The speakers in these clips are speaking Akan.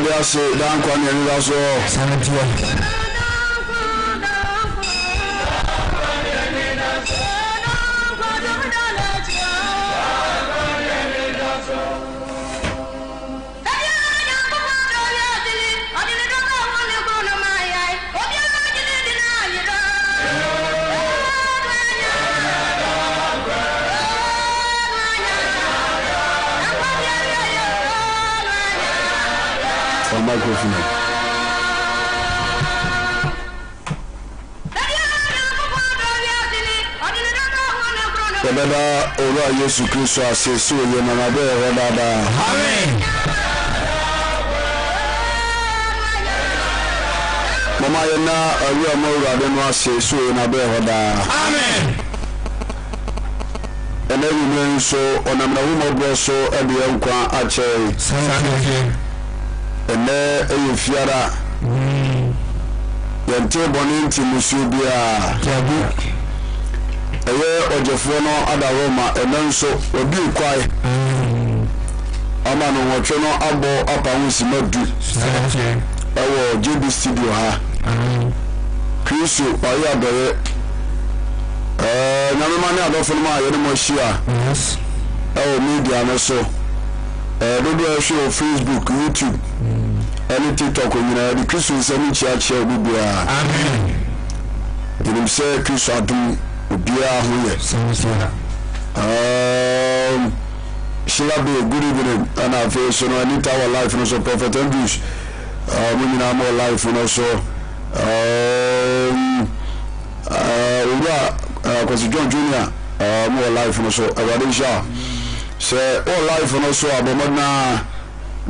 I say, down Quanian also 70. Microphone. Baba Ora Yesu Kristo asesu ye mama be rodada. Amen. Mama yana awi amawurade no asesu ye na be rodada. Amen. Ene wi so onamna wo mo so ebe nkwa ache. Ene eyefiara yente boninti musubia tabu eye ojefo no adaroma enenso obi kwai ama no wotwe no abo apa hunsimadu ewo JB studio ha Kristo ayi adore nyame mane adofo no ma yene mo hia ewo media no so dodo show Facebook YouTube any TikTok nyina the Christian semi church obia amen dinim say Christ adum obia hoye shila be good evening and I feel so no any our life no so Prophet Andrews we nyina more life no so Kwasi John Junior more life no so Awurade sha say all life no so abomana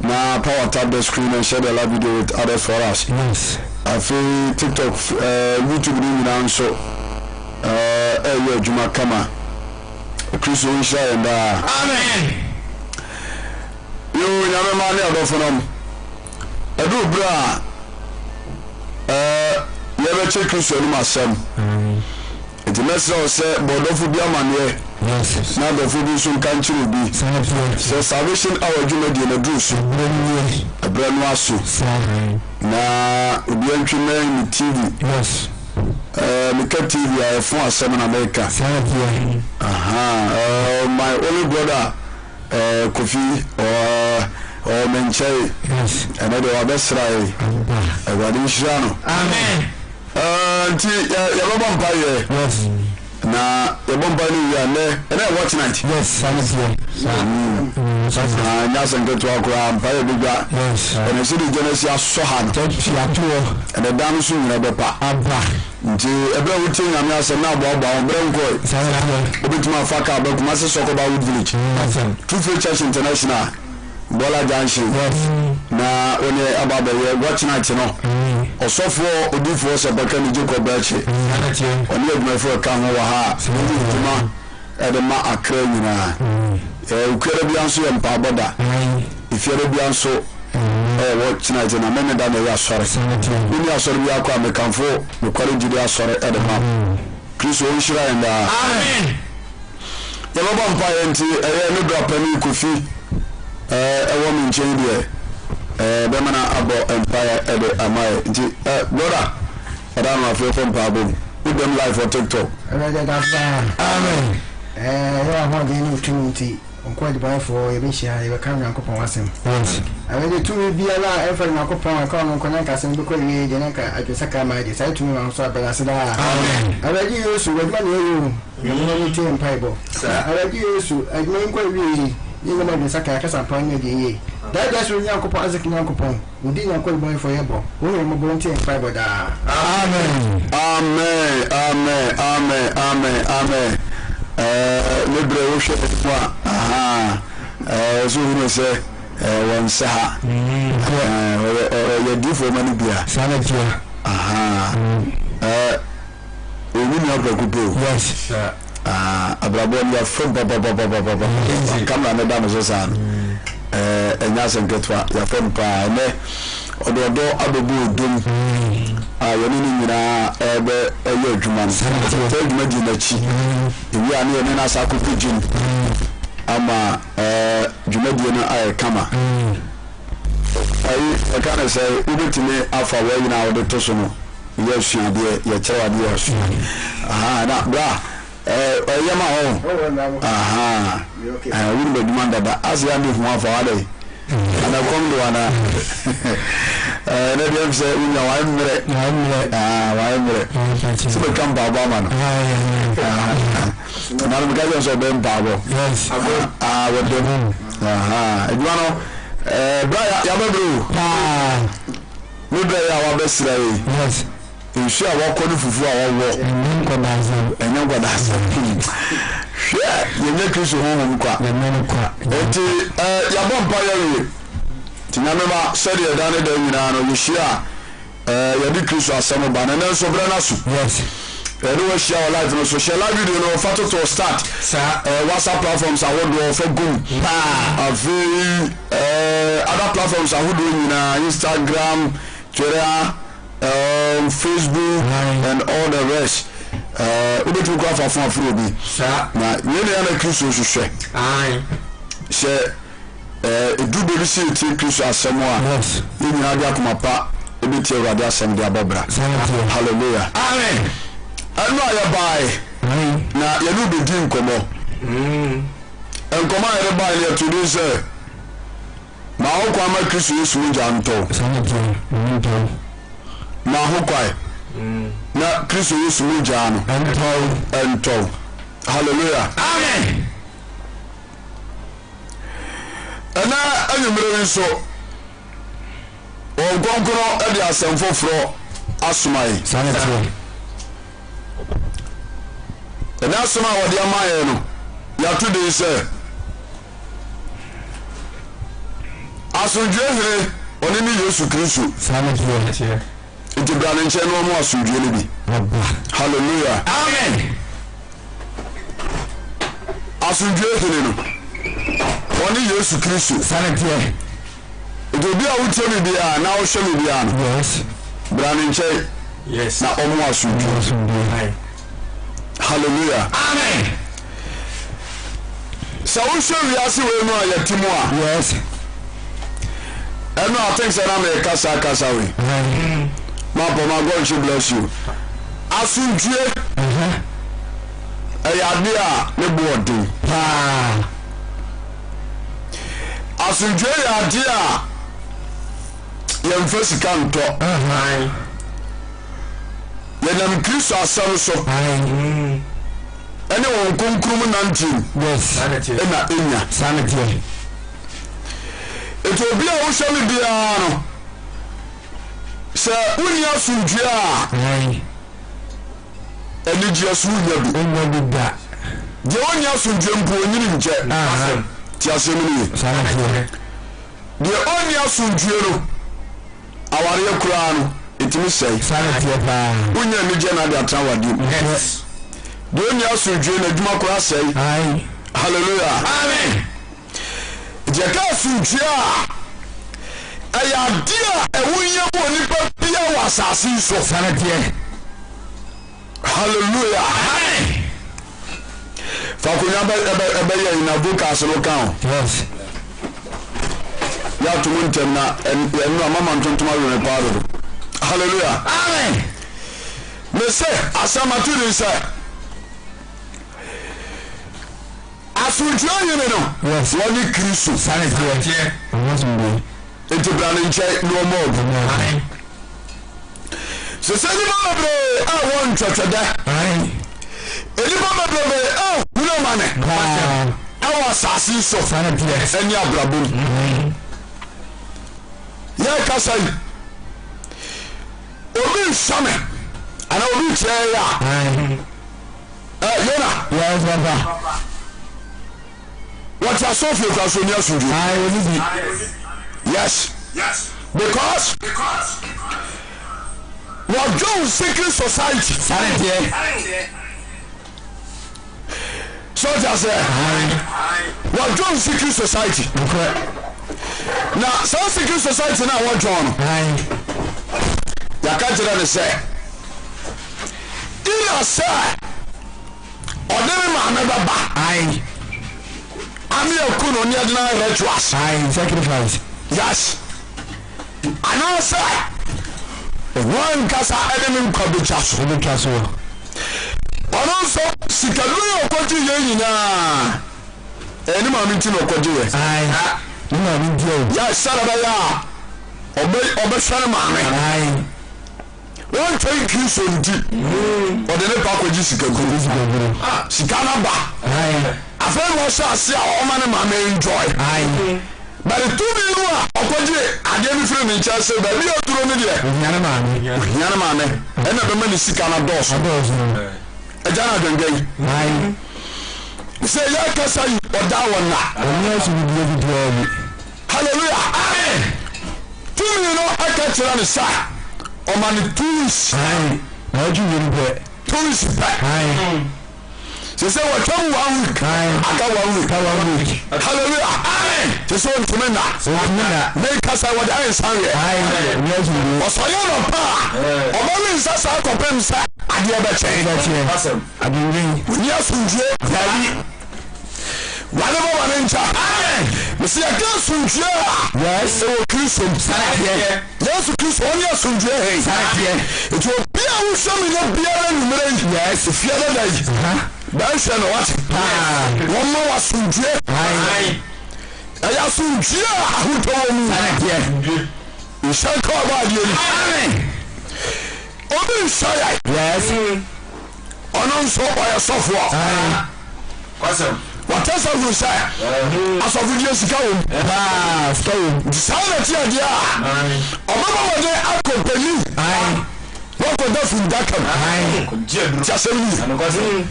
na power tap the screen and share the live video with others for us. Yes. I feel TikTok, YouTube now so Juma Kama Christo Insha and Amen. You never money about for them. I do bra never check Christo myself. It message say Bodofu Biamane. Yes. Now the food is country will be so salvation our juma di na drusu a brand wasu na obi antwe na TV. Yes. Mika TV I phone asem na America. My only brother Kofi or Menchai. Yes. And I do our best right. Amen. Yes. Na the bomba ni ya ne and watch night. Yes, Sunday. Nyasa ngeto akura mpaye bigwa. Yes. And see the Genesis so han. And the dance na bepa. Aba. Nti ebe wuti nyame asem na abo abo obrenko. Obituma faka ba kuma se sokoba wood village. Two Faith Church International. Bola Junction. Yes. Na one ababa we watch night no. Osofo odifo se baka ni Jacob Bachi. Oni eduma fo ka ho wa ha. Eduma edema akra nyina. Ukere bianso ye mpa boda. Ifiere bianso watch night na meme da na ya sore. Ni asore bi akwa mekanfo me kware jide asore edema. Kristo onshira enda. Amen. Yebaba mpa yenti ne drop ni kofi. Ewo mi nchen die. Bemana abo empire ede amaye nti brother ada no afre from pabo with them live for TikTok. Amen. Ya ho de ni tunti onko de bai for ye be shia ye be kan yankopon wasem. Yes. Awede tumi bia la e fa yankopon aka no konan ka sem be ko ye je nanka adwesaka ma de sai tumi ma so abela se da. Amen. Awede Yesu wadma ne yo ye mo ni tem paibo. Awede Yesu adma nko wi ye mo na adwesaka ka sampan ne de ye. That just when Yankopon as a Yankopon, we didn't call boy for your boy. We will volunteer in fiber. Amen. Amen. Amen. Amen. Amen. Amen. Libre worship. So we say, One saha. You do for many beer. Sanity. Aha. We will not go. Yes. Abrabon ya from baba. Come on, madam Susan. And that's a good one. Your friend pa ne. Odo abebu dum. Yoni nyina ebe adwuma. Tell me di na chi. Ewi ane ne na sa kopi jin. Ama dwumadi no aye kama. I can't say ubetime afa wa nyina wo to so no. Ye suade ye kyerewade ye so. Na bra yama ho. Aha. We be demand that as ya ni ho afa wa dai. Ana kondo ana na dem say unya wa mre wa mre so be kan baba man na no gaje so be baba yes we dem eduano bra ya bebru we bra ya wa besra yi yes nsu a wa kɔ ne fufu a wɔwɔ ɛnyɛ nkɔdaasa yɛnyɛ kristo honhom kwa enti yɛabɔ mpa yɛwie nti nyamema sɛdeɛ ɛda ne da nyinaa no yɛhyia yɛde kristo asɛm ba ne nso berɛ no so ɛde wɔahyia wɔ live no so hyɛ live video no ɔfa toto start whatsapp platforms ahodoɔ ɔfa gum afei other platforms ahodoɔ nyinaa Instagram, Twitter, Facebook and all the rest. Ubetu kwa fa fun afro bi na yene yana kristo hwehwe she edudo bi se ti kristo asemo a yenya ade akoma pa ebeti Awurade asem de ababra hallelujah amen anu aya bai na yenu be din komo enkomo ere bai le to do say ma ho kwa ma kristo yesu nja nto ma ho kwa na kristo yesu nja no ento hallelujah amen ana anyumere so o gonkoro e de asem foforo asomai sanetio ana asoma wo de amaye no ya to de say asundwe here oni ni yesu kristo sanetio iti brane nche no mo asundwe ne bi hallelujah amen asundwe here no oni yesu kristo sanetio iti bi a wutie bi bia na wo hwe bi bia no yes brane nche yes na omo asundwe hallelujah amen so wo hwe wi ase we no ayatimo a yes no, I think so na me kasa we my God should bless you asundwe ayade a ne boodi asundwe ayade a yemfa sika nto yenam kristo asam so ene won konkrum nantin yes ena enya sanity etobia wo hwemi bia no se unia sundwe a eniji asunya bi da je onia sundwe mpo onyini nche ti asemini de onia sundwe no aware kura no etimi sei sanity pa unya ni je na de atrawadi yes de onia sundwe na djuma kura sei hallelujah amen jeka sundwe a ayadia ewuye bo nipa bia wasasi so sanadie hallelujah amen fakunya ebe ye na buka so kan yes ya tumuntem na enu amama ntontoma we paado hallelujah amen me say asamatu ni say asundwe yene no yes woni kristo sanadie enti brane nche no more amen so say ni mama bre a won twetweda amen eni mama bre a huno mane awa sasi so eni abrabom ya kasai obi shame ana obi cheya yona yes baba what but I saw you as when you yes because what John secret society so just what John secret society now some secret society now what John ya can't tell say ina say odere ma me baba ami okuno ni adina rituals sacrifice yes ana say one kasa enemy kwabichaso ono so sikadu okoti ye nyina eni ma mi ti no okodi ye ni ma mi dio ya saraba ya obe share ma me wọ́n tẹ́ kí sọ̀ntì ọ̀dẹ̀ nípa akọ̀jí sikaguru sikana ba afẹ́ wọ́n ṣe àṣẹ àwọn ọmọ ní maame enjoy bẹ̀rẹ̀ túbí inú a ọkọ̀jí adé ní fílẹ̀ ní nkyẹn ṣe bẹ̀rẹ̀ bí yóò dúró ní diẹ òhìyàn maame ẹ̀nà bẹ́ẹ̀ mẹ́ni sikana dọ́ọ̀sù ẹ̀já náà dẹ̀ngẹ́ yìí ṣe yẹ kẹsà yìí ọ̀dà wọn nà hallelujah túbí inú ẹ̀kẹ́ kyerẹ́ ní sáà ọmọ ni tourist ọjọ́ yẹn bẹ tourist bẹ sise wọ twẹ mu 1 week aka 1 week hallelujah sise wọ ntumi na ne kasa wọ de ayi san yẹ ọsọyẹ nọ paa ọmọ mi nsa sa akọpẹ nsa adeɛ bɛ kyɛn ní asunjue yàrá wàlẹ́ bọ̀ wàlẹ́ nkyà mesi yẹ kí asunjue a ɛwɔ kristo yesu kristo wọn yẹ asunjue hɛ ètò obi a wosɔ mi ní biara numere yi efia dada yi bẹ́ẹ̀ hwɛ na wate wọn mọ wà asunjue ɛyɛ asunjue a ahotɔ wɔ mu nhyɛn kọ́ ọba adeɛ ni obi nhyɛ yɛ ɔno nso ɔyɛ sɔfoɔ watasa fún sẹ asọfúnjẹ sika wò sáà nà tí a di a ọmọ bá wọlé akọ pẹ̀lú wọn kò dẹ fún daka tí a sẹbi yìí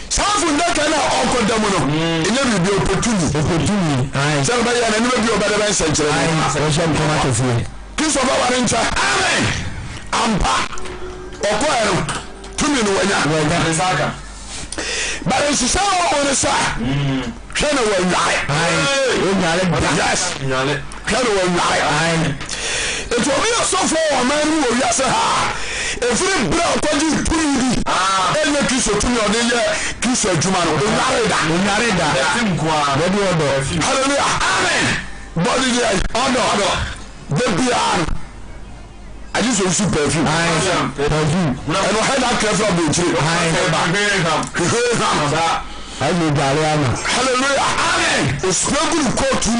sáà fún daka náà ọkọ dẹmu nọ ẹnyẹ bìbí opotuni sẹni bá yẹ ẹni bẹ bí ọba dẹ bẹ nsẹ nkyẹn kí sọ bá wà ní nkyẹn ampa ọkọ ẹrù túmí ni wọnyá bari nsisa wo ne sa hwɛ na wɔ nwae yes hwɛ na wɔ nwae etu obi asɔfo wɔ ɔman mu wɔ wiase ha efiri bere ɔkɔgye turi bi ɛnyɛ kristo tumi ɔde yɛ kristo adwuma no onyare da bɔdi ɔdɔ hallelujah amen bɔdi yɛ ɔdɔ bebia I just want to perfume. Perfume. And I had that careful of the tree. Hallelujah. Amen. It's not good to quote you.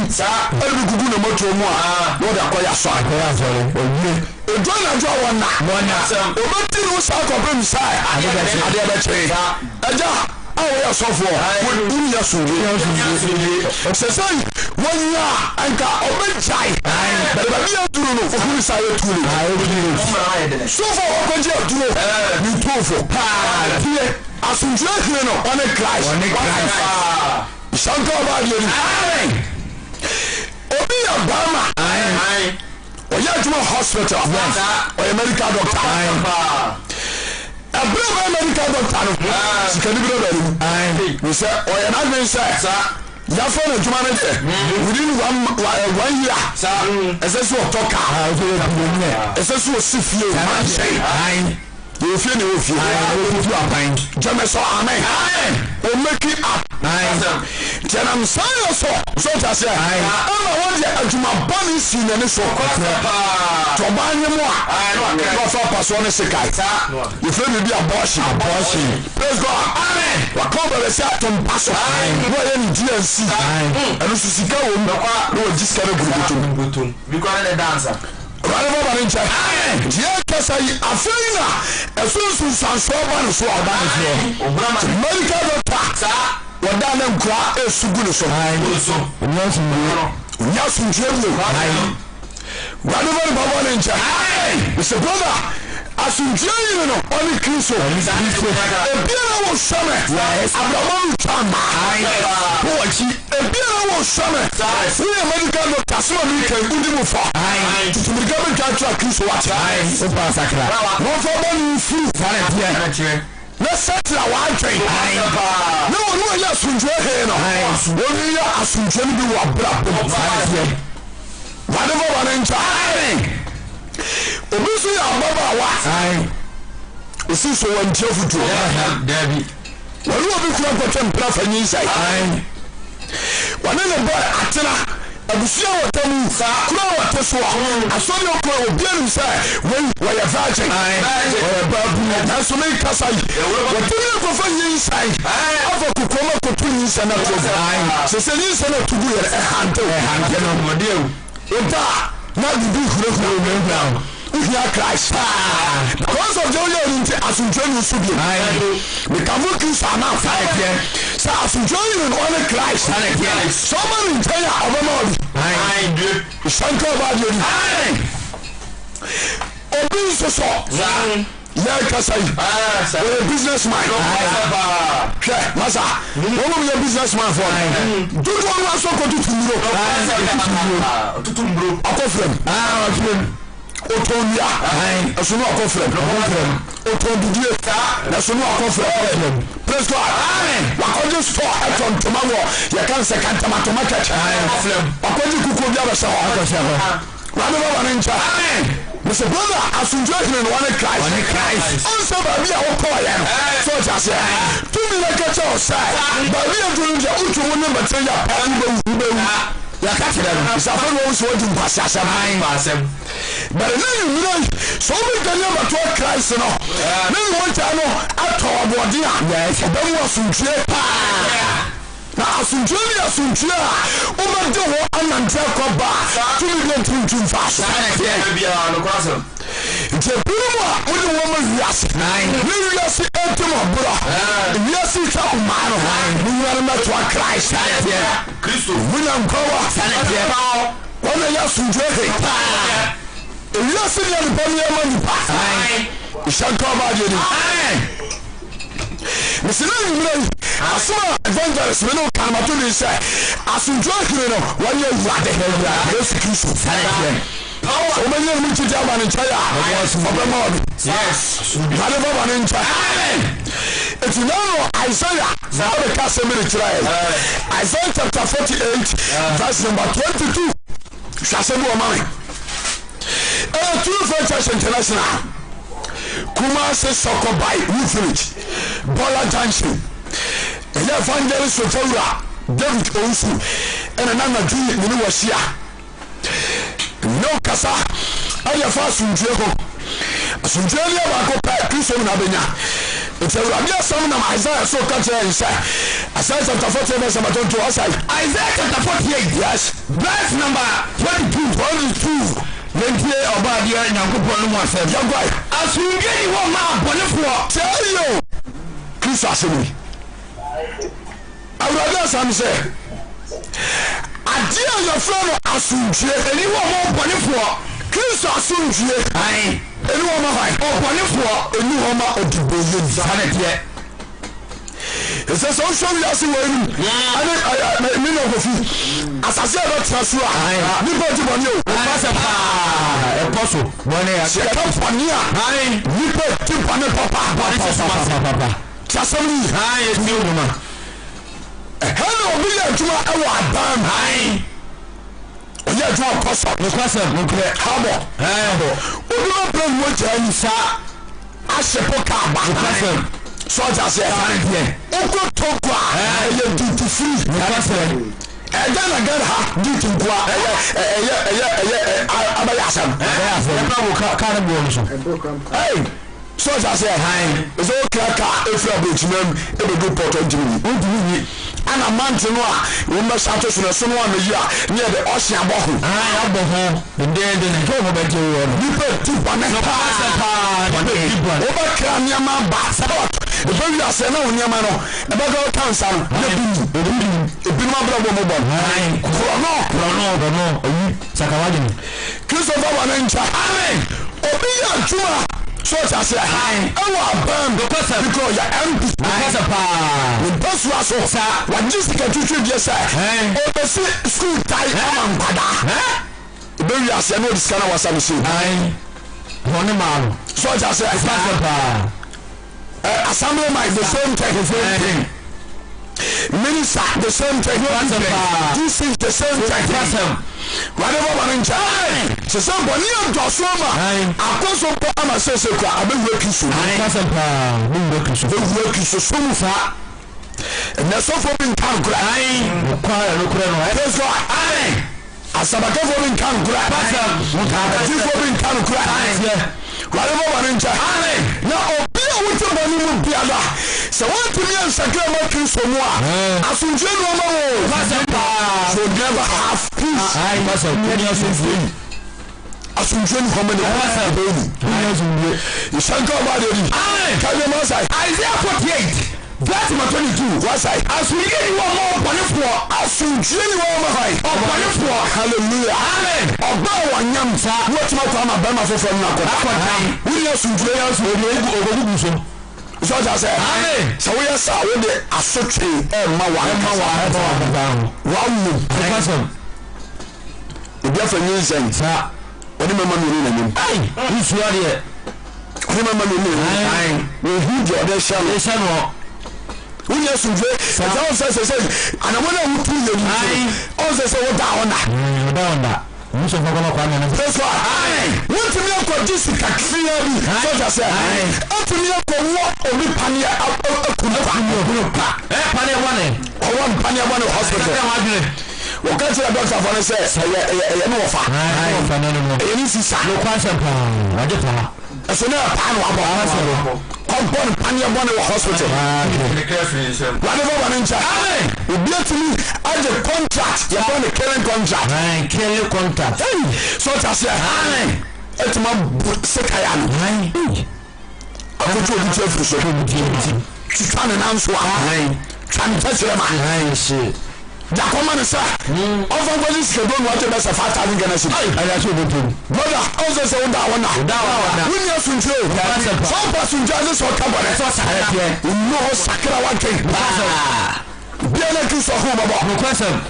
Every good no more to more. What I call your son. A join and draw one now. One thing was out of him side. I never change. Oh, yes, so far. What do you say? Say, 1 year and got a big child. But I don't know for who is I to you. So far, what you do? You do for Asomdwoe on a Christ. Shanka about you. Obi Obama. Or you to a hospital. Or a medical doctor. A brave medical doctor. She can be ready. We say, or an admin says, Yafon and humanity within 1 year. As I saw talk, as I saw see you. You feel you feel you Jameso amen. We make it up. Janam sayo so to say. All I want you to my bunny scene and so. To buy you more. No for person sekai. You feel me be abortion. Praise God. Amen. Wa come be say to pass. Wo any DNC. And you see ka wo no just carry gurutum. We call it a dancer. Whatever one in check. Yeah, because I feel as soon as I'm so bad, so I'm medical doctor. What down them cry is so good. So, yes, whatever one in check. Mr. Brother, Asomdwoe no oni Kristo ebiara wo hwame Abraham chama wo achi ebiara wo hwame wo medical doctor so mi kan udi mu fa tutumika be twa Kristo wate o pa sakra no fo bonu fu fare dia let's settle our train no no ya Asomdwoe he no woni ya Asomdwoe bi wo abra whatever one encha obisu ya baba wa esi so wan tie futu dabi wali obi kura kwatem prafa nyi sai wane ne boy atena abusia wotamu kura woteso asori okura obi anu sai we ya virgin babu na so me kasai wotemi ko fa nyi sai afa kokoma ko tu nyi sai na to se nyi sai na tugu ya hante no model oba na bibi kura me If Christ, because of the only Asomdwoe Subi, we can look in Sana, so Asomdwoe and only Christ, someone in Kenya, I do. Shanko Badi, Obi so, like I say, a businessman. Masa, one of your businessman for do one was so good to Tumbro. Otonia, a son of conflict, Otobidie, a son of conflict. Praise God. What just for from tomorrow? You can't say tomato market. What you could be able to rather one inch. Mr. Brother, Asomdwoe in one Christ. Also, by me, I will call him. So just say, to me, like a child, by me, I'm doing the ultra number 3. It's a fun one so to pass us. But then you know, so we can never talk Christ. No, then one time at our body. Yes, then was now Asomdwoe, over the whole and tell back to me too fast. It's a Puma with a woman, yes. We are see bro. Yes, it's a man. We are not to Christ. Christo, William Cowa, one of Asomdwoe. Yes, it's a money. Shall come out. Mr. Asoma evangelist we no kan mato ni say Asomdwoe kire no one year Awurade Yesu Kristo o me yen mi ti jama ni chaya yes hale baba ni ncha it's now Isaiah na o ka se mi try Isaiah chapter 48 verse number 22 shase bo ma me True Church International Kumasi Sokobai New Village Bola Junction Evangelist Sotawura David Owusu and another Junior Mini Wasia No Kasa Aya fa Asomdwoe Asomdwoe ba ko pa Kristo na benya It's a radio song na Isaiah so catch inside Isaiah chapter 48 verse number 22 Isaiah chapter 48 yes verse number 22 Lentie obadia Nyankopon no mo asem yagwai Asomdwoe ni wo ma bonefo tell you Kristo asemi Awurade asam se adia your friend Asomdwoe eni wo mo bonefo Kristo Asomdwoe ai eni wo ma hai o bonefo eni wo ma odiboye sanete ese so show you as we ani me no go fi asase e do transfer ni go ti boni o pase pa e poso boni ya se company ai ni go ti boni papa chasemi ai e ti o ma hello obi ya juma e wa ban ai oya juma koso no kwase no kre habo obi no plan mo jani sa asepo ka ba kwase Soldier say Oko Tokwa you duty free Gana ha duty kwa abayasam hey soldier say is all cracker if you are between e go port of Jimmy ana mante no a wo ma sato so so no na yi a near the ocean aboho aboho the den go mo beje wo no people tipa na pa o ba kra niama ba sabot the very ase na oniama no e ba go cancer na bi ma bra mo bon no sakawaje Christopher Wanencha amen obi ya juma so that's it our bam because you're empty because of the bus was so what just get to you say oh school tie am pada baby as I know this kind of was am say one man so that's it Asomdwoe my the same thing minister the same thing this is the same thing whatever one in charge so somebody on to Asoma akoso po ama sese kwa abewe kisu so mufa na so for bin kan kura no yes God amen asabake for bin kan kura pastor for bin kan kura whatever one in charge amen na obi a wuce bani mu biala so want to me sakra ma kisu mu a asunje no ma wo pastor so never have peace asunje ni komene you shall go about it can you must Isaiah 48 verse 22 what's I asunje ni wo mo bonefo asunje ni wo mo hai bonefo hallelujah amen ogba wanyam sa what ma kwa ma ba ma fofo na ko we asunje ya so ogogu so so just say amen so we say we dey asotwe ma because obi afa nyi nsen sa oni mama mi ni na nim ai isu ade oni mama mi ni we hu jo de shano we asunje say ana mo na wutu ye ni o say wo da onda muso fakono kwa na that's why want me ko jisika clear bi so just say want me ko wo obi pania akunu pa pania one pania one hospital o ka tira doctor for say e no fa e ni sisa no kwasa pa wade pa so na pa no abo compound pania one hospital whatever one in charge obi atimi as a contract you want a killing contract killing contract so that's it etuma sekaya no akoto obi chefu so titane na nso twan tachire ma da common sir over police ke don what be 5,000 Ghana cedis aya so do brother also say da wona we need sunjo so pass sunjo this so ka bore so sakra no sakra one thing biana ki so ho baba no question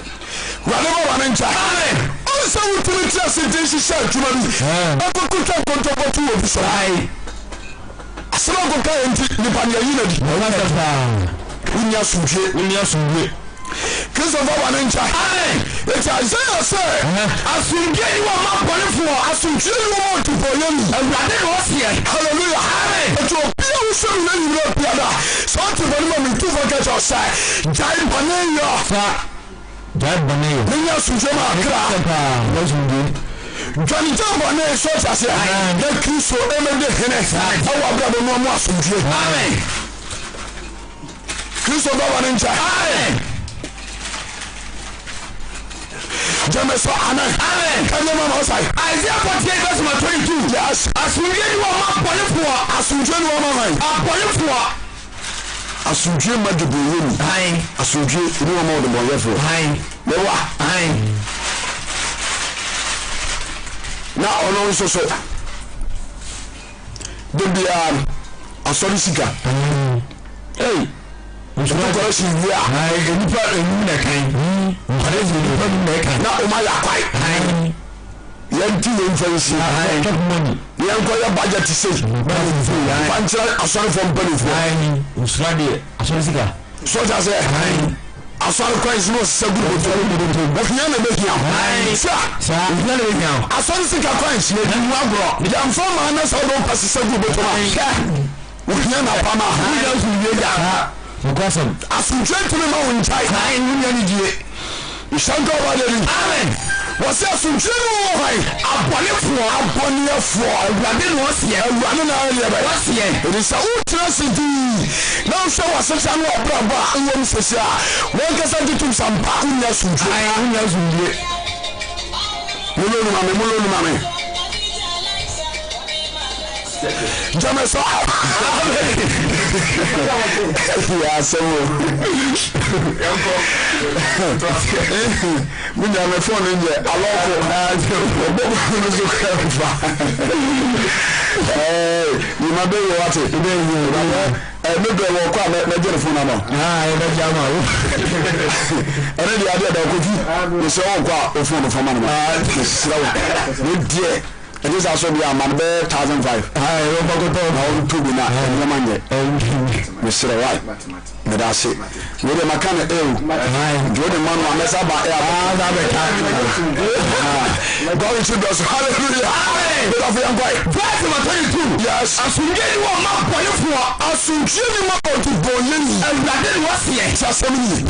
whatever one ncha also we to it just this is juma bi akukuta kontopo tu obi so asema ko ka enti ni pa ya yinadi unya sunje Christopher Wanencha it's Isaiah say asunje ni wa ma bonefo asunje ni wa to for you Awurade no sie hallelujah amen eto pia wo so na ni ro pia da so to for me to for get your say jai boneyo ni ya sunje ma kra Johnny Jambone so say na Kristo emede Hene awa brabo no mo asunje amen Christopher Wanencha amen Jameso amen amen mama say Isaiah 48 verse 22 yes asunje ni wo ma bonefo asunje ni wo ma mai bonefo asunje ma de boyeni asunje ni wo ma de bonefo lewa na ono so de asori sika hey Musoro ko si wia nipa enu na kan na o ma ya kwai yanti yenfansi talk money yanko ya budget say pancha asori from benefit usrade asori sika so just say asori kwai no sagu do ofiya na be kiam sa ofiya na be kiam asori sika kwai si edu agro jam for ma na so do pass sagu do ma ofiya na pa ma hu ya su ye ja because asunje tumi ma won chai kai nunya ni die ishanka wale ni amen wase asunje no hai abonefo Awurade no sie Awurade na ale ba wasie it is a utrasidi now show us some no braba won sese a won kasa ditum sampa unya sunje mulonu mame Jameso ya so we na me phone nje aloko na obo no so You might be what it maybe I will call my telephone number. And then the idea that we saw a phone from dear. It is also be a man 1,500. I don't to be now. Mr. White, but I say, with a mechanic, Jordan man, unless I buy going to those hallelujah. That's what I do. Yes, I should get you a map for you for us to give you more to Boyin. And I didn't was here. Just a minute.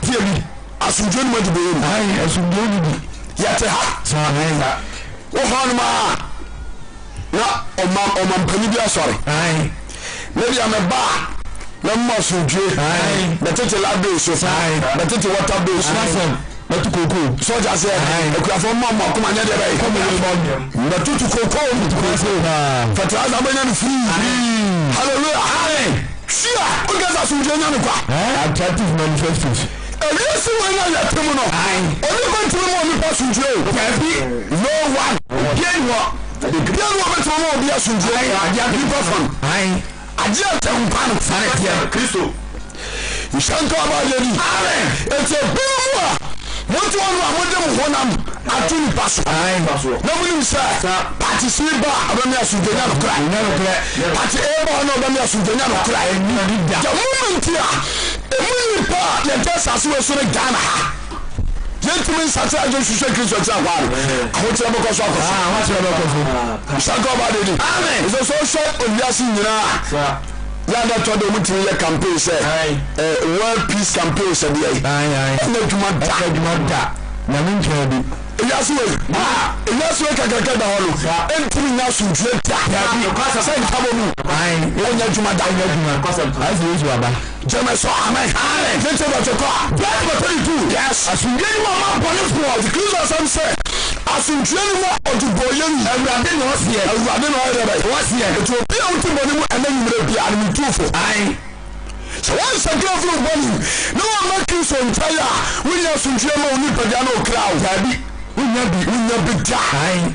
Dear me, I should do what to do. I should do yet a hat. Ohanma na omam panibia sorry maybe I'm a bar no more sujue but it la base but it water base but koko soldier say ekura for mama come anya dey but to koko fertilizer abanya free hallelujah sure o get sujue nya kwa attractive manifestos yes, when I let him know. Only going to know me person Joe. No one. Again what? The girl woman to know be a sunjay. I just people from. I just tell pan sanity Christo. You shan't go about lady. It's a boom. What one them one I think pass. Nobody say participate I don't know sunjay no cry. Party ever no be a sunjay no cry. The moment here. The just as we so Ghana. Gentlemen, such as you should Christ. I want to because of Amen. It's also short of Yasin. Yada told them to your campaign, say, world peace campaign, said, yes, we can get the whole entering us in Jetta. Say, James, amen. Let's about your car. Yes, as we get one more, the Christians say, as in general, or to Boyan, and I didn't was here. I didn't know was here. It will be out to Boyan, and then you will be an truthful. So once I go through money, no one making so entire. We are some German Nipadiano crowd. We never die.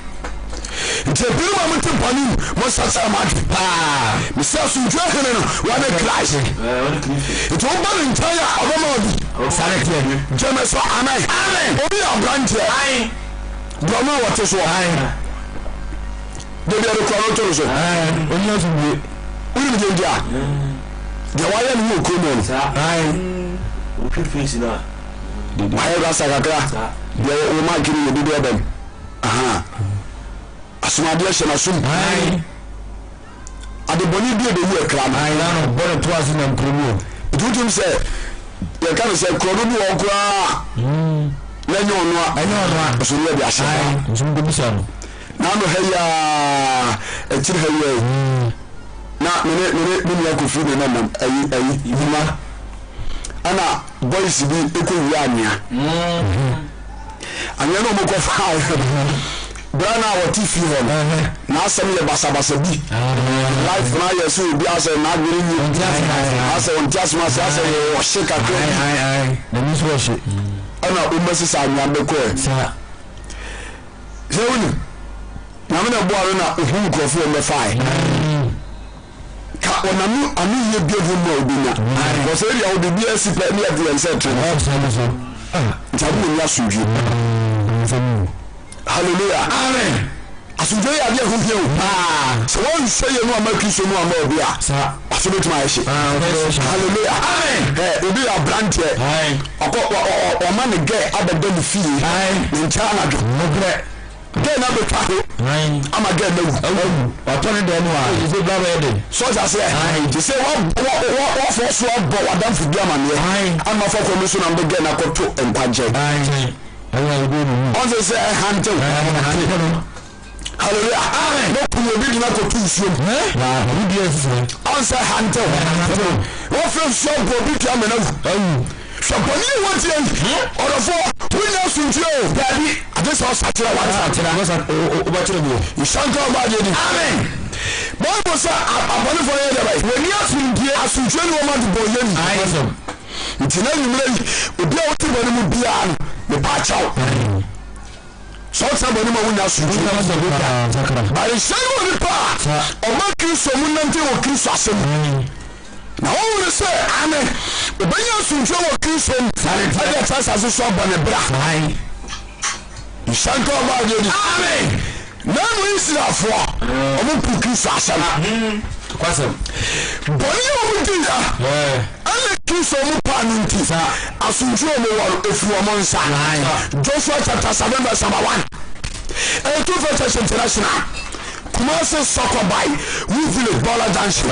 It's a big moment to Panu, most of the magic. Mr. Sunjahan, what a class. It's all but entire of Sanity. James, amen. Only a branch. Don't know what is why. They are the Corotors. We did that. The wire you come on. Okay, face it up. Why was I got the woman giving you the them? Asomdwoe she na sum ade boni bi de wu ekra na bone to azu na nkromo tutum se ye kan se krodo bi wo kra na nyo no a so ye bi ahye nsum go bisa no na no heya ekiri heya na me ya ko fi na nam ayi yima ana boys bi ekowi anya anya no mo ko fa Brana wa TV home na asem ye basabasa bi life na yesu bi ase na gbiri ni ase on tiasma ase wo sheka ko na mi so she ana o masisa anya be ko sa zewuni na me na bo are na ohun krofo me fai ka onanu anu ye bi ohun mo obi na ko se ria o bi esi pe ni e de set tabu ya suju hallelujah amen asumdwoe ya bia hu hia so won say you no amaki so no amobia sa asumdwoe ma yeshi hallelujah amen obi ya branch o man ge abeda ni fie ni nchana do mogre ge na be taho ama ge na wu o to ni de no a is baba ede so ja say you say what for so bo wadam fu bia ma ne ama for commission am be ge na ko to empaje on se say hunter hallelujah amen no ku obi na ko tu suo we dey on say hunter what from so obi tu me na so boni what you orofo we na sunjio daddy this house atira what atira o ba tire bo you shank about it amen Bible say aboni for you dey we ni asunjio ni o ma do boyeni awesome ntina nyumre obi a wote boni mu bia no me ba chaw so somebody ma wunya su ba re shey woni pa o ma Kristo mu nante wo Kristo asem na o wure se amen obanya sunfo wo Kristo ada tsasa so abane bra Shanto Awurade amen na no Israelfo o mo pu Kristo asem kwasem boni o mu dia ala Kristo mu pa no nti asunfo mo wo efu o mo nsa Joshua chapter 7 verse 1 and 2 verse international Kumasi Sokobai, we village Bola Junction.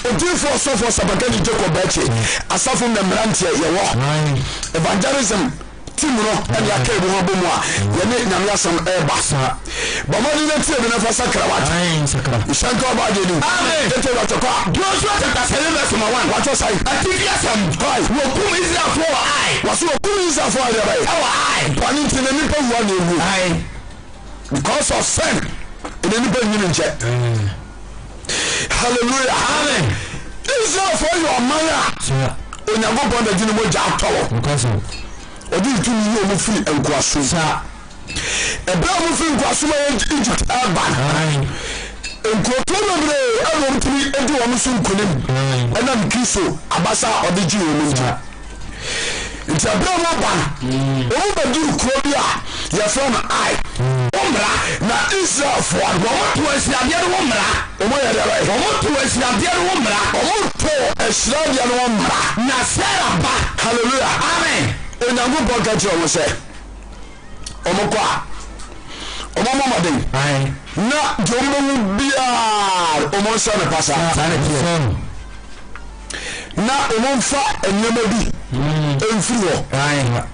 Odifo Sofo Sabakani Jacob Beche, Asafo Memrantia, evangelism, Timuro, and Yakebu Hobumwa, Yane Namiasam Airbasa. But what did they say in the Sakrawat? Shanko Badi, Joshua Tassel, what was I? I think yes, who is that for? I was who is that for? I, one into the nipple one, because of sin. Hallelujah. Amen. Israel for your maya. On your mobile, the Junimo Jatow. Or did you know me free and Guasu? A brown free Guasu Egypt Alban. And Cotono, I want to be a Duamusun Kulim. And I'm Kiso, Abasa or the Jew. It's a brown one. Over do Korea. You're from I. Na Israel for what was the other woman? What was the other woman? What a Slavian woman? Nasara. Hallelujah. Amen. And I'm going to get you say, Omokwa. Omamadi. Aye. Na Jumbo Bia. Omosana Pasa. Na Omonfa and Yamabi. Enfrio.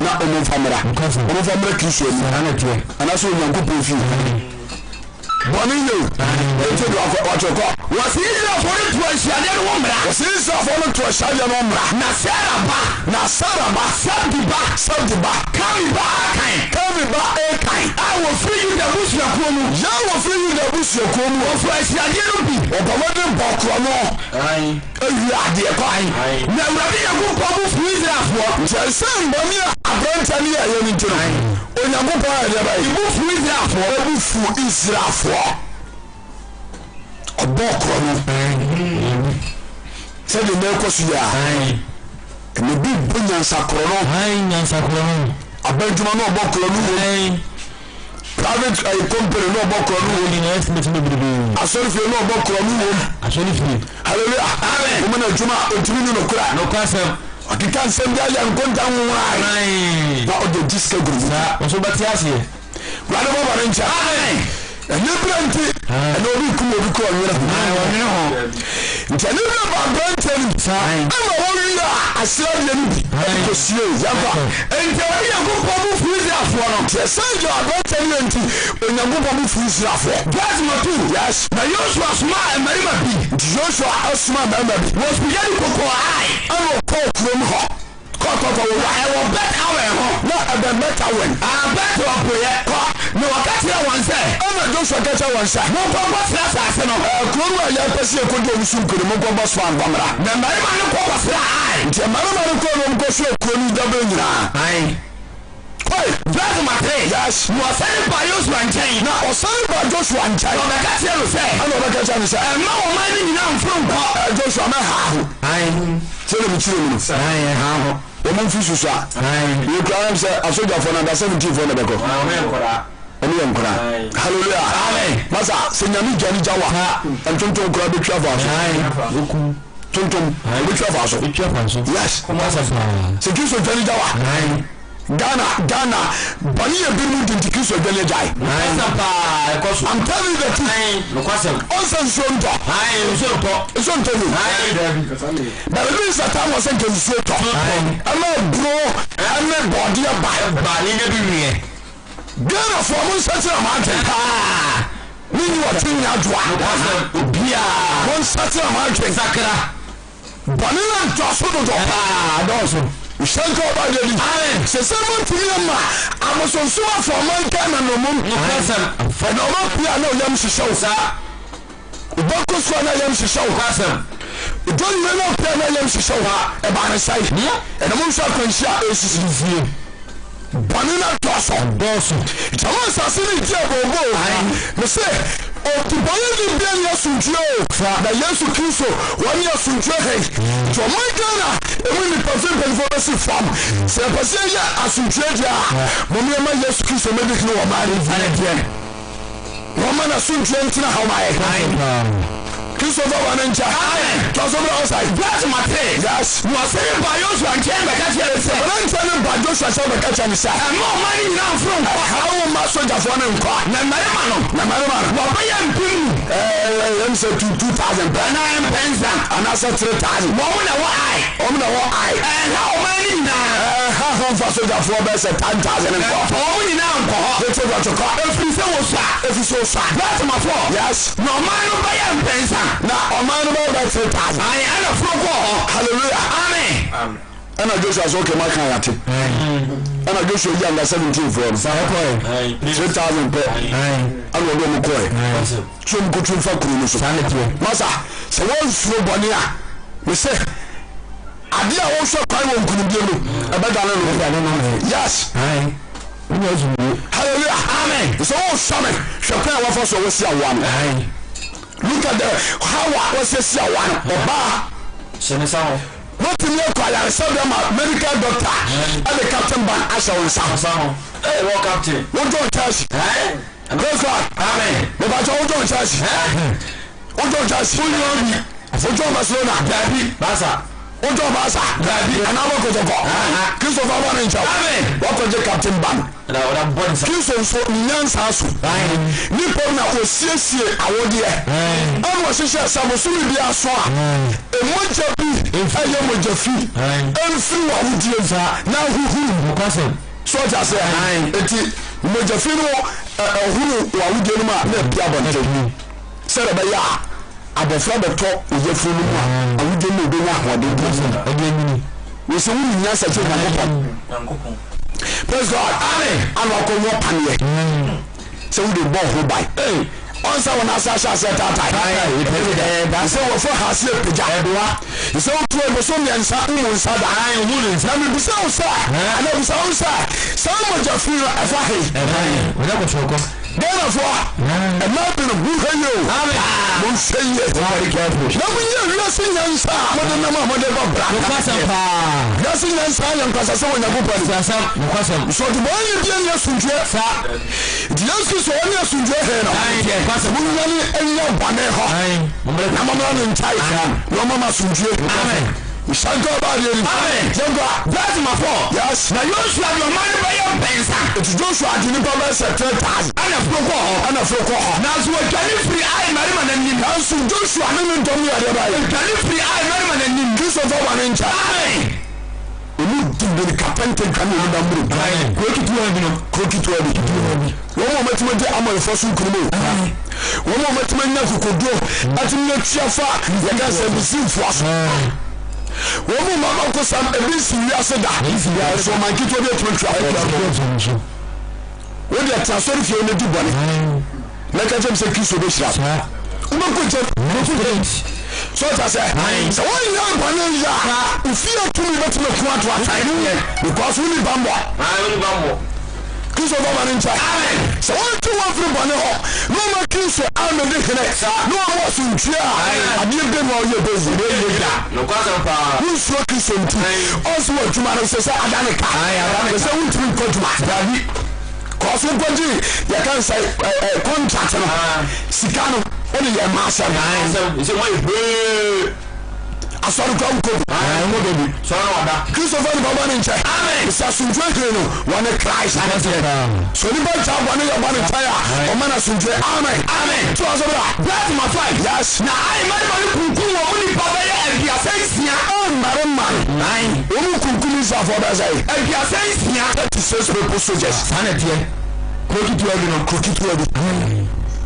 Na Omonfamera Kisho. And I saw you go to Bonino, what you call was Israel for it to a Shadian woman? Was Israel for it to a Shadian woman? Nasaraba, Sabdiba, come back, I will free you the bush of Kumu. I will free you the bush of Kumu. Of a Shadian, or the wedding Bokrano. You are the kind. Now, I will probably Israel for Jason Bonia, a branch and here in July. On your mobile, you move for Israel for a Bokrano. Said the Mercosia. And the big Bunyan Sacrono. A Benjamin Bokrano. Private company no Bokrano. I saw if you know Bokrano. I saw if you. Hallelujah. Amen. Woman of Juma, no crack, no class. I can't send that young go down why. Not the disco group. Also, but yes, right over Rancha. And you plenty. And all we could call you. Tell you about Branton. I'm a warrior. I saw you. To see you. And tell you go for Freezer for them. Yes, I got when you move on Freezer for. That's my two. Yes. Now Joshua smart and Marima. Joshua smart and was beginning to call I will call from her. I will bet our not a better one. I bet to a prayer. No, I can't hear one say. I'm not just a catcher one say. No, what's that? I said, no, I see a good one soon. Could move on bus one. Then my man was right. The man will go so cool. Aye. That's my thing. Yes, you are saying by Joshua and Chain. Now, or saying by Joshua and Chain. I can't hear you say. I know what I can say. And now, my name is from Joshua. I tell him, I have. Woman fish, you can say, I saw you for another 17 for the Beko. Hallelujah. Masa, Senyami Jani Jawa, and Tonton Krabi Travas. Tonton, yes, Sekiso Jani Jawa. Ghana, Bani and Bimu didn't kiss your belly die. I'm telling you the truth. Also, it's on to you. But at least that time was sent to the sweater. I'm not bro, I'm not body of Bali. Ghana for one such a mountain. We were telling out one such a mountain. Banana Joshua. Shanko Badi. Say someone to me, I was on so for my time and no moon. And no yam show. Bocos for no yam show. Don't you know Piano yam show about a side? And the moon shall consider is banana doso jama sasini je bobo me say o ti boye ni bien ya sunjio na Yesu Kristo wani ya sunjio he to my Ghana e we ni person for us from se person ya asunjio dia mo me ma Yesu Kristo me dik no o ma ni Woman asunjio ntina how my Christopher Wanencha. Just over outside. That's my thing. Yes. You are saying by Joshua and Chen Bakachi. I'm not telling by Joshua and Bakachi and say, I'm more money now from how much soldier for them caught. Namarama. What I am doing? Let me say 2,000. And I am Penza. And I said 3,000. Woman, I. And how many now? How for soldier for best at 10,000 and 4. How many now? Let's say what you call. If you so sad. That's my fault. Yes. No man, I am Penza. Now, a man about 3,000. I am a frog. Hallelujah. Amen. And I just as okay, my kind. And I just show you 17 from 3,000 per. I will go to Koi. Some good for Kumus. Massa, so what's your bonnia? We say, I dear also I won't do about yes. Hallelujah. Amen. So, Summit, Chapter of us always see one. Look at the how was this one Oba Senesao. What in your call? I saw them a medical doctor and the captain ban Asha on Sao. Hey, what captain? What don't touch? And those what? Amen. The batch of don't touch. What don't touch? Full on Barcelona, Daddy, Basa. What don't Basa, Daddy, and I will go to go. Christopher Wanencha. Amen. What was the captain ban? Christopher so Nyan's house. Nippon was CC awodie. And was she Samosumi be a swa. A Mojabi, a Yomojafi, and through Awudiza. Now who so just say, Mojafino, who Awudima, Piabon. Said about ya. Abofra beto Ojafunu, Awudino be na again. We say we nyasa che Nyankopon. Praise God. Amen. And I come up here. So we do who by. Hey. Once I want to say that. So we for has here pija. So we so me ansa umunsa da. Na me bisa usa. Na bisa usa. Some of your feel afahe. We don't go. Therefore, and not in a who you. Don't say it. Very careful. Now we are listening and say, what the number of the Brasa. Listening and saying, because I saw in a book. So the boy is in your sujet. The youngsters are in your sujet. Because we are in your banner. Namama in China. Namama sujet. Amen. We shall go about it. Amen. That's my fault. Yes. Now you should have your money by your pensa. It's Joshua didn't come as a 3,000. And a floco. Now so a free eye, Mariman and Nim. Now so Joshua and Tommy are the free eye, Mariman and Nim. Christopher Wanencha. Amen. We need to be the carpenter coming in the room. Amen. Cook it to me. One moment when I'm a fossil criminal. One moment when you could do. I think you're Chafa. You can say the same for us. Woman mama ko sam ebi serious da so man kito dey to try wo dey transfer fi o le du bone na ka jem se kiso be shira o ma ko jem so ta say so wo yan bone ya o fi o tumi be tumi ko ato atai because we need bambo Christopher Wanencha. Amen. So what you want from Bane ho? No more Christo. I'm the Hene. No more Sunjia. I didn't be more your busy. No question. Who's so Christo? Also, what you man says, Adanika. I say we drink Kojuma. Daddy. Cause we go to you can say contract. Sikano. Only your master. It's a way. I saw the ground cook. I know baby. So Christopher Wanencha. Amen. It's a Sunjia. One a Christ. So the boy child one a fire. O man a Sunjia. Amen. Amen. So that's my fight. Yes. Now I man kuku only papa ya and ya says ya. Oh man. Only kuku is for that side. And ya says ya. 36 people soldiers. Sanity. Cook it to every.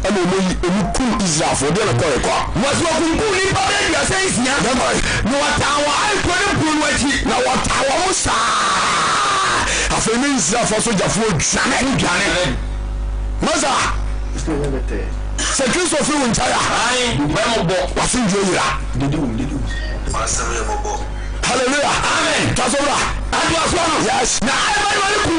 And we cool Israel for them. Was what we cool in Baba, you say, no, what I couldn't pull what he now what I was. I feel Israel for such a food, Janet. Maza, Secretary of Full Entire. I was in Julia. Did you? Hallelujah. Amen. That's all right. And was one. Yes. Now I want to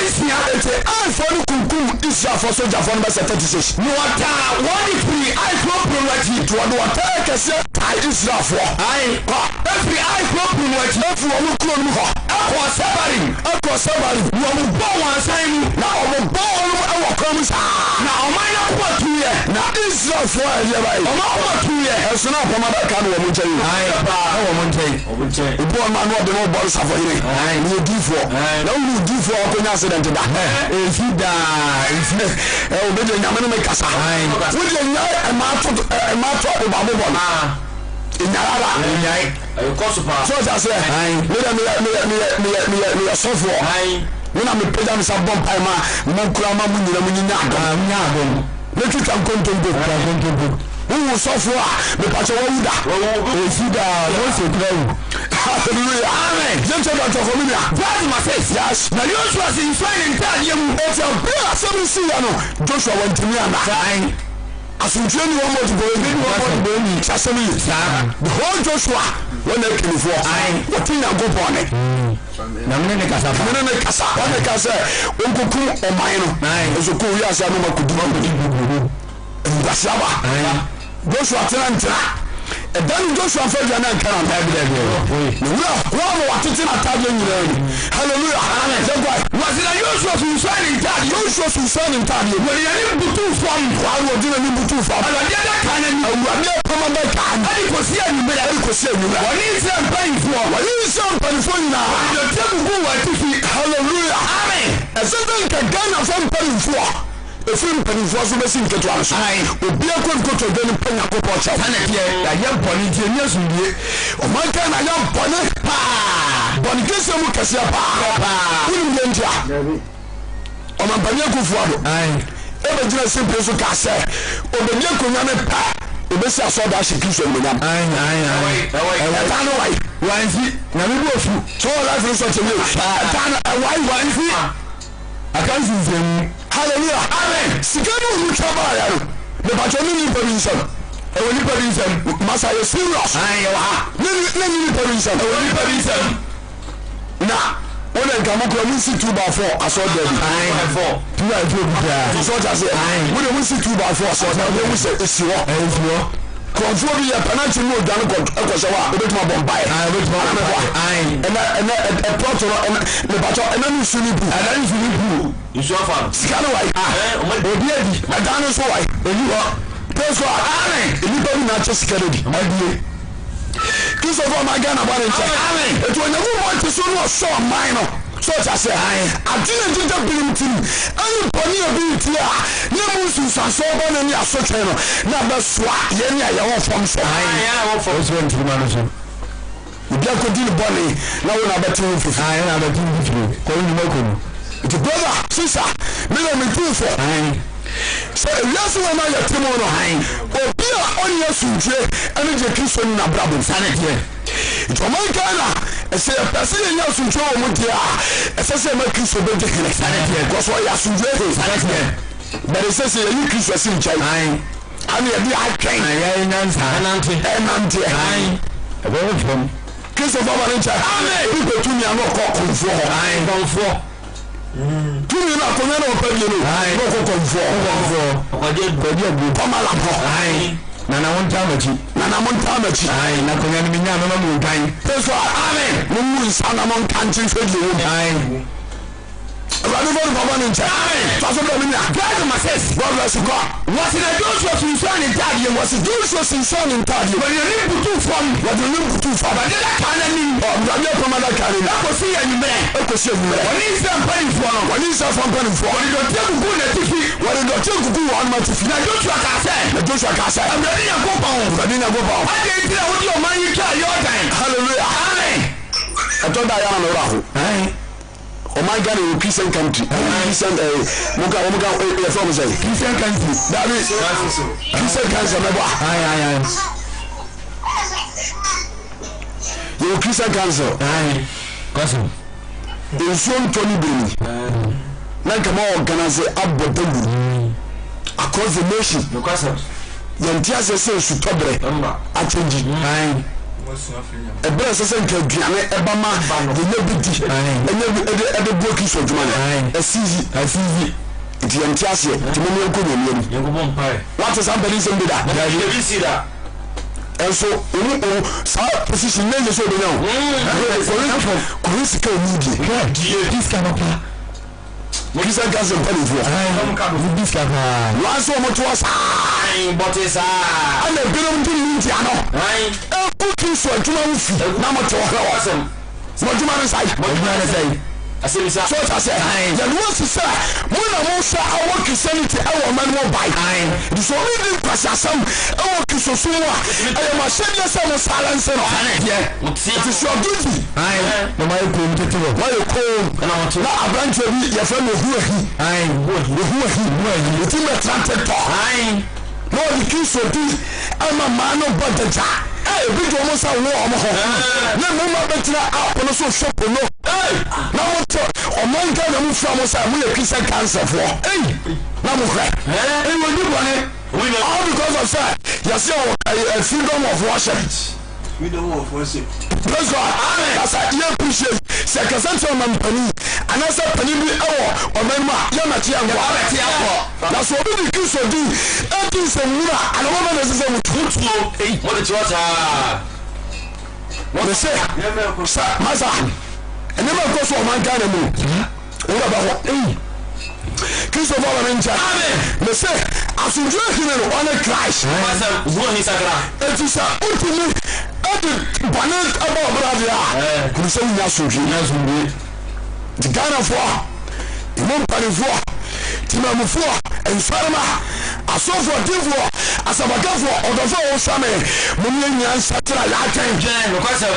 nsia ete aifo no kunkum Israel for soldier for number 36 no wata woni free aifo prowaji to wado wata kese tai Israel for ai every aifo prowaji afu wo kuro no ho akọ sabari wo mo bo wan san mu na o mo bo no e wo krom sa na o man na ko tuye na Israel for ye bai o ma ko tuye eso na poma da ka no wo mo ntai ai ba wo mo ntai o bo ma no de no bo sa for here ni di for na wo di for ko nya accident da e fi da o be de nyame no me kasa wo de nya e ma to o ba bo na inyara nyai ko so pa so ja say me sofo na me peda me sa bom pai ma mo kura ma mu nyina mu nyinya adom le tuta kontombo wo sofo a me pa che wo wuda e fi da no se krawu hallelujah amen gente da to familia God must yes na Joshua sin sign in yemu o fa bia some see ya no Joshua wantimi ana Asomdwoe ni one more to go in Sasami the whole Joshua when they came for what in go born na mene kasa when they kasa onkuku o mine so ko wi asa no makudu ngasiaba Joshua tena dan Joshua fa jana nkara na bi wa watete na table nyina hallelujah amen say boy wasila Joshua Susan in table wali yani butu fam wa dina ni butu fam ala dia da kana ni awurade pamanda kan ali ko si anumera wali se mpanifo nyina yo tebu wa tifi hallelujah amen esedan ka Ghana fam panifo efim panifo so besi nketo anso obi akonkoto de ni panya ko po cha sana tie ya yemponi tie ni asundie o man kan na yemponi pa boni kese mu kese pa woni de ntia o man panya ko fuado e be jina simple so ka se o be nye ko nyame pa o be si asoda shi Kristo ni nyam tano wai wanzi na mi bo fu so life no so temi tano wai wanzi akanzi zemu hallelujah amen sigano mu chaba ya no me ba joni ni permission e woni permission masa ye serious wa ni permission e woni permission na wona gamo ko mu si 2/4 Asomdwoe bi 4 2/4 so ja say wona mu si 2/4 Asomdwoe mu se esiwo konfo bi ya penalty no dan ko ekosewa obetuma bombai and protoro le bacho and na suni bu isu afa sikano wai obi edi dan so wai eni ho peso amen eni ba ni na che sikano di adie kiso for my Ghana ba nche amen etu onyagu mo ti so no so man no so ja say adina jinja bilimtim ani poni obi ti a na musu saso ba na ni asotwe no na ba soa ye ni ya wo fom so ya wo fom so ntuma no so obi akodi boni na wo na beti wo fifi na beti wo fifi ko ni mako no the brother sister me na me do for so yes we na ya timo no obi a onye sunje ani je Kristo ni na brabo sanete man Ghana ese person nya sunje o mu dia ese se ma Kristo be je kene sanete ko so ya sunje sanete but ese se you Kristo sim chai ani e bi atwen ya nyansa enante e be fom Kristo baba ni chai amen bi ko tumi ano ko konfo tumi na ko na pa bi no ko konfo kwaje bu pamala po nana monta machi na ko nyame nya no mu ntan so amen mu sana mon kantin fedi wo Awurade for baba ni ncha faso do mi na God must God bless God was in a Joshua Susan in Tadi was Joshua Susan in Tadi when you need to form what you need to form but that can ni Awurade ko ma da kan ni ko si anime when is some pain for when is some pain for when you take go na tifi when you take go one ma tifi na Joshua ka say Awurade ya go pa ade ti na wo di o man yi ka Jordan hallelujah amen atoda ya na raho oh my God, you Christian country. Christian, muka from say Christian country. That is Christian country. You Christian council. Cousin. The son Tony Billy. Like a more organize abbotabu across the nation. No cousin. Yantia say should tobre. I change. ebere sese nke aduane ebama ye bidi ede broki so dwuma na asizi ti yantiase ti mo nko nyamie ni what is happening in bida enso onu sa position na yeso do now ko sika omudi this kind Kisa gaza mpani fuwa Biska kwa Wanso motuwa saa Bote saa Ane bino mtu minti ano Kuki suwa juma ufi Na motuwa Awesome Mojuma nisai Asemisa So tase Yanuwa sisa Muna monsa awa Christianity awa manuwa bai Diso midi kwasi asam Awa kisosuwa Ayo mashenya sa musala nseno It is your duty Mama yuko mtetiro Na abranche bi ya fami huwahi Iti metrante to No di kiso di Ama mano badaja Bidi omosa uwa omoho Ne muma betina Apono so shopo no Na moto Omonga na mufu amosa Mule kisa cancer for Na mukwe All because of that Yasi a freedom of worship Freedom of worship Praise God That's a year appreciate Sekasante wa mampani Anasa pani bi ewo Omenma Yama tiangwa That's what we kiso di Eti se mura Anamama nesese mutu Mwode chiwata Mwode se Sa Masa Enema koso wamankane mu Uga baho Kristo baba menja me say Asomdwoe Hene no one Christ eti sa ultimi edi banan aba brother ya kurusa nya Asomdwoe di Ghana fo imom pani fo timamu fo ensarma asofo divo asabaka fo odofo o same munye nya nsatra ya kan no kwasa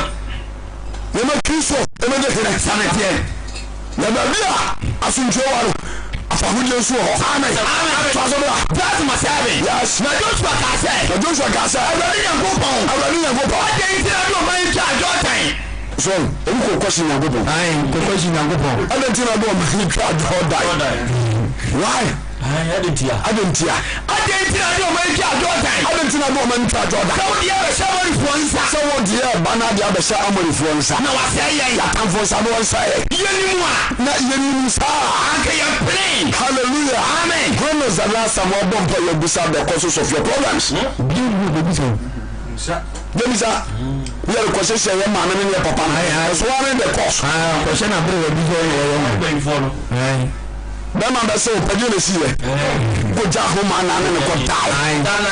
me ma Kristo e me de Hene sanetie na babia Asomdwoe waro Afahuye so amen that's my service yes na Joshua ka say Awurade Nyankopon ade nti na do man charge otan so em ko question Nyankopon ade nti na do man charge otan why adentia ade nti na do man charge otan so dia be shawari fonsa so dia bana dia be shawari fonsa na waseye ya tanfonsa no wansa yenimu na yenimu sa anke ya plane hallelujah amen when was the last time one bump you beside the causes of your problems Demisa we are question say your mama and your papa so one the cause question na bro we be Bema bese opaju le siye ko ja ho mana na ko dai dana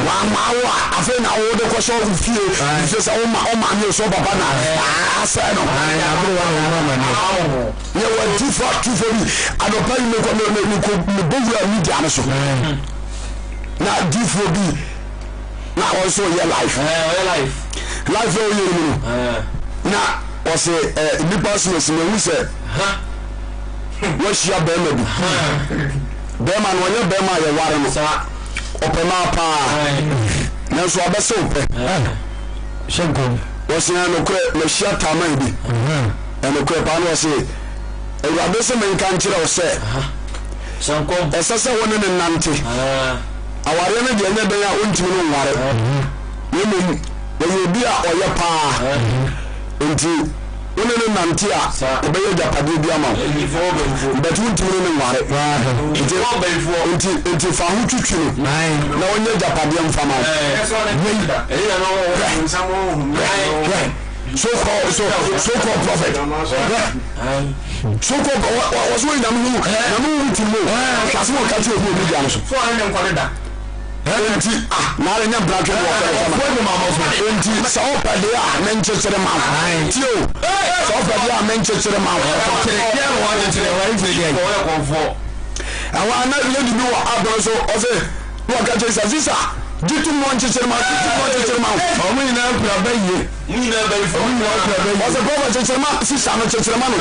wa mawa afa na wo de ko so fie se sa o ma mi so papa na asa no abro wa mama ni ye wa tifo bi adopa ni ko me bovu a mi dia so na tifo bi na also your life o ye mu na o se nipa so se me wu se Washia Bema Bema no nye Bema ye ware no opema pa na so abese ope shenko wosia no kre me shia taman bi no kre pa no se Awurade se men kan kire o se shenko esese woni ne nante aware no de nye ben a ontimi no ware yemu ye bi a oye pa enti One ne nantia obeye japade bi ama but wuntimi ne ware nti fa hu twitwi na onye japade mfama so called prophet so called was we na mu wuntimi kasi mo ka ti obi obi dia so enti na le nya bracket wo ka enti sa opade a menchechere ma ti o sa opade a menchechere ma kire wa kire wa ifege ko konfo awa na le di wo abro so o se wo ka je sa visa ditu mo nchechere ma o mu ina kura baye ni na baye fo o se ko nchechere ma si sa no nchechere ma no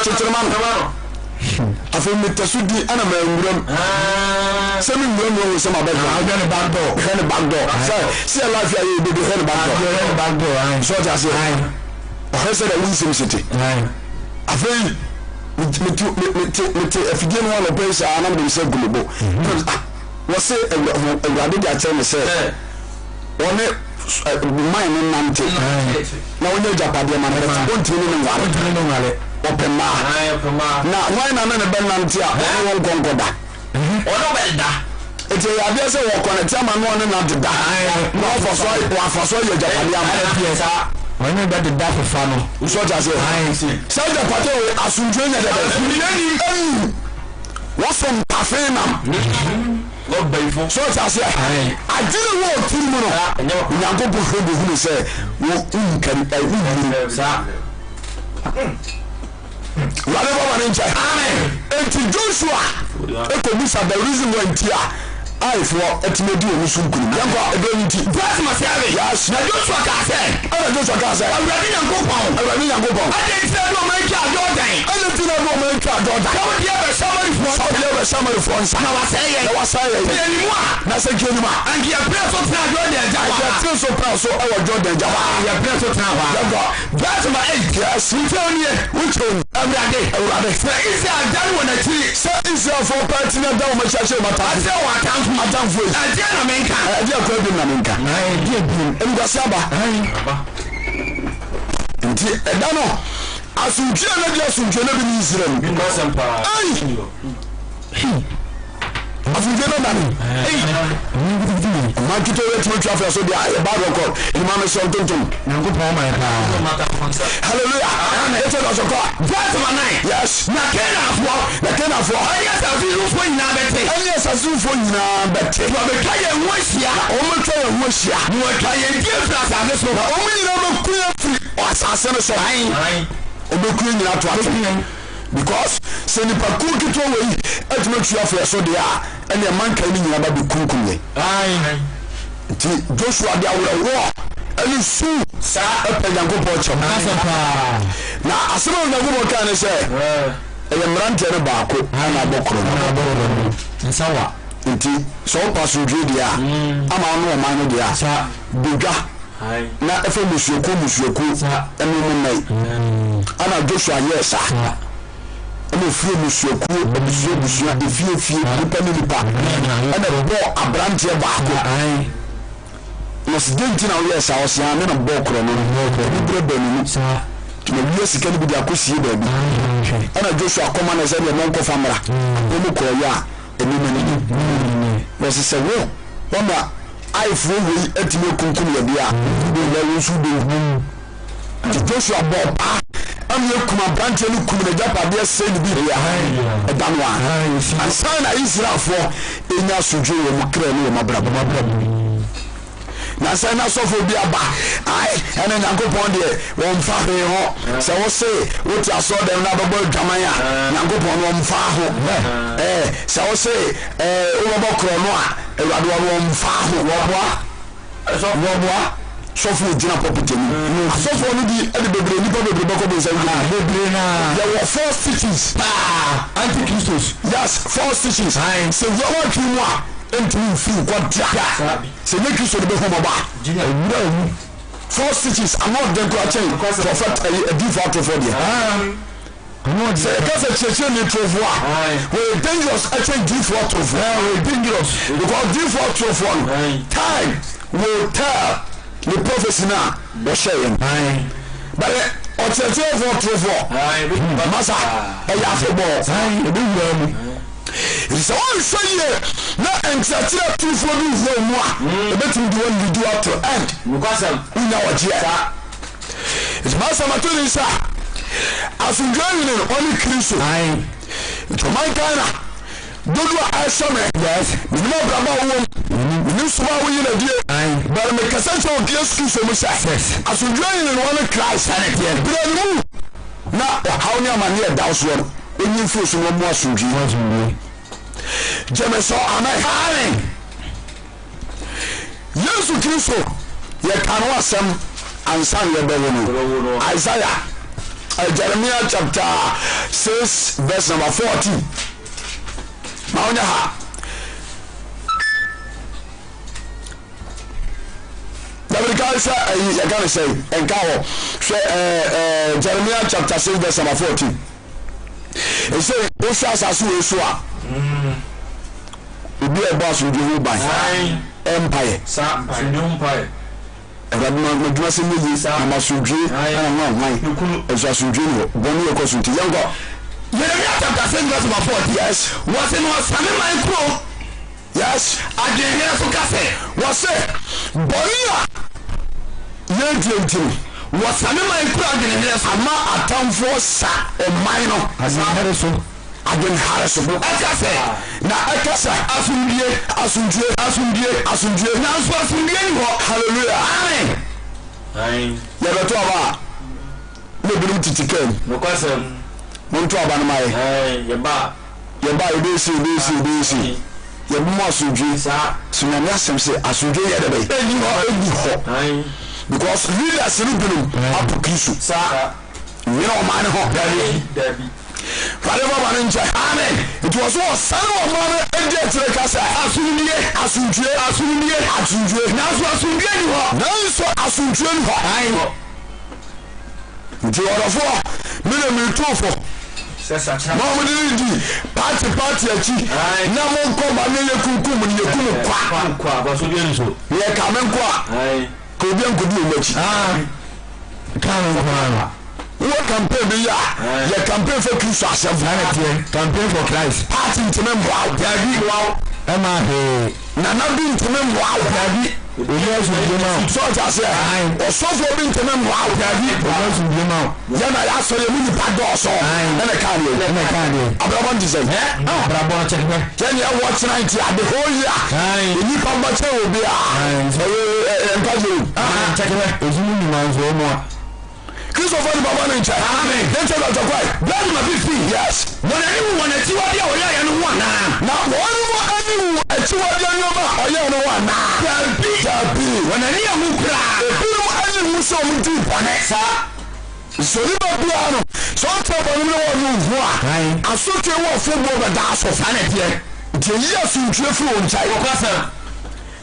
afi mitasudi ana mawuram semi muram wo sama back door see life ya you do back door so just say o say that we sim city afi me afidie no wala pesa ana me say gulubo wo say Awurade dia tell me say one mine nante na onye japade ma na ontini ne ngware opema na why na ne be nante a won konkoda ono belda eti ya bia se wo connect ama no ne na deda no for so ye japade ama piesa wọ́n bẹ di dáfẹ́ fa no. nsọ́jà sẹ́ sẹ́jà pàtẹ́ o asundue yẹn dẹ̀ bẹ́ẹ̀ wọ́n sọ mpàfẹ́ nam sọ́jà sẹ́ àdínní wọ́n tún mu no nyanko bó fún mi hùn sẹ́ wọ́n nkàrí ẹ̀ wúwúrú wàlẹ́ bọ́ wà ní nkyẹn eti Joshua ekò musa the reason why nti a ayefo etimedi onu sunkuru yanko ebe nti best ma say yes na Joshua ka say awurade nyankopon ade nti do ma nti adodan ade nti do ma nti adodan ka wodi ebe samari fo na wa say ye ni mu a na say keni ma anki ya press so tna adodan jawa ya press so press so awo adodan jawa ya press so tna wa yanko best ma yes nti oni e wucho awurade say isi adan wona chi say isi afo party na da o ma chache mata say wa tan Madam Voice. Adia na menka. Adia kwa bi na menka. Na adia bi. Engwasi aba. Nti edano asunjia na dia asunjia na bi ni Israel. Bi no sempa. Ai. Asunjia na dani. Ma kito wet mo traffic so dia e bad record. Ima me so tonton. Nango pa ma pa. Hallelujah. It's a so call. That's my name. Yes. Na kena fo. Aya sa fi fo ina bete. Aya sa su fo ina bete. Wa be kaye nwashia. O mo kaye nwashia. Wa kaye die plus ade so. O mo ina mo kuya fi. O asase no so. Ai. O be kuya ina to ato. Because se ni pa ku kito we etime tua fo so de a ene man kan ni nyina ba be kunkum we. Ai. Ti Joshua dia wo ani su sa epe Nyankopon chom na asema Nyankopon kan ne se e mrante ne baako na bokoro nsawa nti so pasu dia ama no ma no dia sa biga na efe musuoku enu mo nai ana Joshua yesa ana fie musuoku busua efie nipa ana bo abrante baako President na we say osia me na bokro no bibire benu sa na we sika ni bi akosie ba bi ana Joshua koma na say no nko famra o ko ya eni we say wo ma aifu we etime kunkum ya bia do na we su do Joshua bo pa am ye kuma branch ni kum na japa bia say ni bi ya edanwa ansa na Israel fo enya sojo wo mu kra ni wo mabrabo na say na so for bi aba ai ene Nyankopon de won fa he ho se wo say wo ti aso dem na babo dwaman a Nyankopon won fa ho se wo say wo babo kro no a Awurade won fa ho wo boa so for jina property ni so for ni di e bebre ni bebre bako be say bebre na there were 4 stitches anti-Christos yes 4 stitches so wo wa twu a enti free kwata se make so be home ba jina ewura 4 stitches I'm not going to change prophet a default for there no say because a church ni trovoa we dangerous a change default of we dangerous because default of one time will tell the prophecy now the shame but o church for trovoa masa e ya febo e bi wura so on say na entatira tufo du wo mu a betim di one video to end because unya wajia it's masa matuli sa asungani ne only Kristo to my kana dodo asome yes ni mo braba wo ni so ba wo yina die but me kasa so Jesus so mu sa asungani ne only Christ and there branu na how ni amane e dawo so onyi fu so mo asungi Jemeso amen Yesu Kristo ye kanu asem ansan ye bewo no Isaiah Jeremiah chapter 6 verse number 14 Maonya ha David can say I can say enkawo Jeremiah chapter 6 verse number 14 It say o sasu esua Obi e boss obi hu ban empire sa empire Awurade ma dwuma se meyi na masundwe na nwan ezo asundwe no bonu ye kosunti yango Yeremia chapter 6 verse 4. Yes. Was in was same man kro. Yes. Adwene so kase. Was bonia ye dwentini was same man kro adwene so ama atamfo sa o man no asahare so adwene hare so akase na akasa asundie na so asundie ni ho. Hallelujah. Amen. Ya beto aba le biru titiken No kwasem monto aba na mai yeba ibesi ye mo asundie sa sunyame asem se asundie ye de be eni ho because leaders ni biru apukisu sa ni o man ho David whatever one in Amen. It was all son of mother and death to the casa. Asundie. Now so asundie you are. Now so asundie you are. The order for minimum two for. Mama didn't party achi. Na mo ko ba ne yekunkum ne yekunu kwa. Ba so bien so. Ye kamen kwa. Ko bien ko bi o machi. Kamen kwa. What campaign be ya? Your campaign for Christ yourself. Campaign for Christ. Party to them wow. David wow. Emma he. Nana bin to them wow. David. Yes, we know. So I say, or so for bin to them wow. David. Yes, we know. Yana ya so you mini pado so. Na can you. Abrabon say. Abrabon check me. Can you watch 90 at the whole year? You need pamba che obi a. So you check me. Ezunu ni manzo mo. Christopher the Baba Ninja. Amen. Then tell us why. Blood my 50. Yes. When anyone at you are there, I know one. Now, anyone at you are there, I know one. When any of you cry, anyone who saw me deep on it, so you are piano. So I'm telling you, I saw you walk football, but that's of sanity. The years in Jeffrey on China.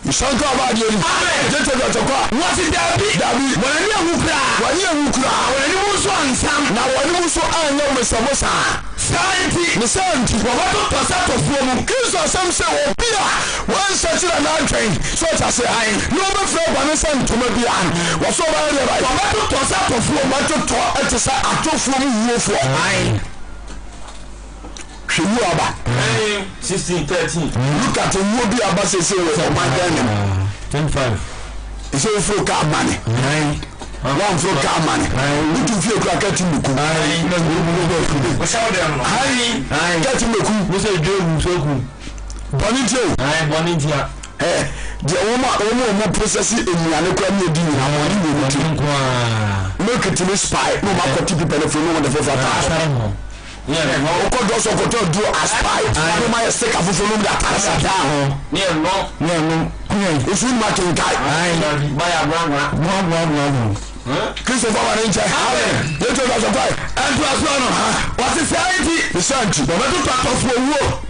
Isanko abadi eri. Amen. Jete jotokwa. What is David? When you wukra. When you muso ansam. Na when you muso anya mesamosa. Santi. Wabato tosa tofuomu. Kristo asem se obia. Wan setira na train. So ta say ai. No be fre bane san tuma bia. Wo so ba re ba. Wabato tosa tofuomu. Wabato to etisa atofuomu wuofo. Ai. You aba 16-13. Look at the movie about say for my 25. He say for car money. One for car money. We do feel like getting the cool. What's out there? Hi. Getting the cool. We say do so cool. Bonito. Bonito. Eh, the woman processing in Yanako di na money. Make it to spy. No matter what people from the for yeah, no, of course, also do a spy. I don't mind a stick of food that passed down. No. It's in my king. I buy a one. Christopher Ninja. They told us about and to us one. What is the Santi? The metal part of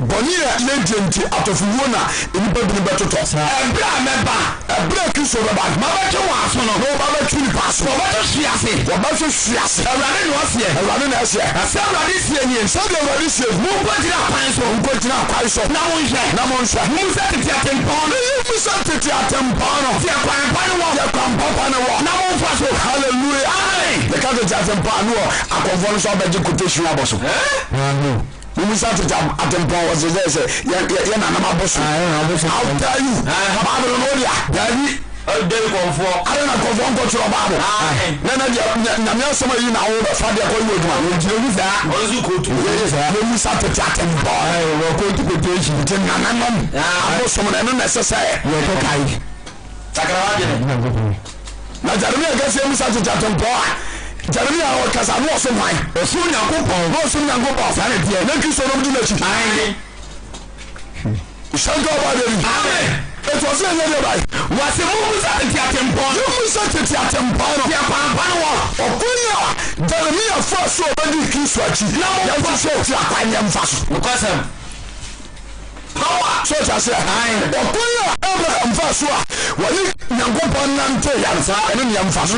Bonia legend out of Wona in the better toss. And member, a break is over about Mama was one of Mama Tree Pass. What about Shiasi? A running was here. A running as here. A several this year. Some of this year. Who put it up? Who put it up? I saw Namonsa. Who said it at Tempono? Who said it at Tempono? Hallelujah. Amen. The country just in Pano, a conference of education. We started at the power was there. I'll tell you. Daddy. I don't know conform to a Bible. Then I some of you now over Father we started chatting. We're going to go to the I was someone unnecessary. Na Jeremia gase mu sa tujato mpo Jeremia o kasa no so man o so nyankopon fa na die na Kristo no di na chi Shango ba de amen it was in the right was mu sa tujato mu sa tujato no ya pampa no o kunya Jeremia fa so ba di Kristo achi na mo fa so ti akwanya mfa so because power so just say okoya Abraham faso a wali nyankopon nante yansa ene nyamfaso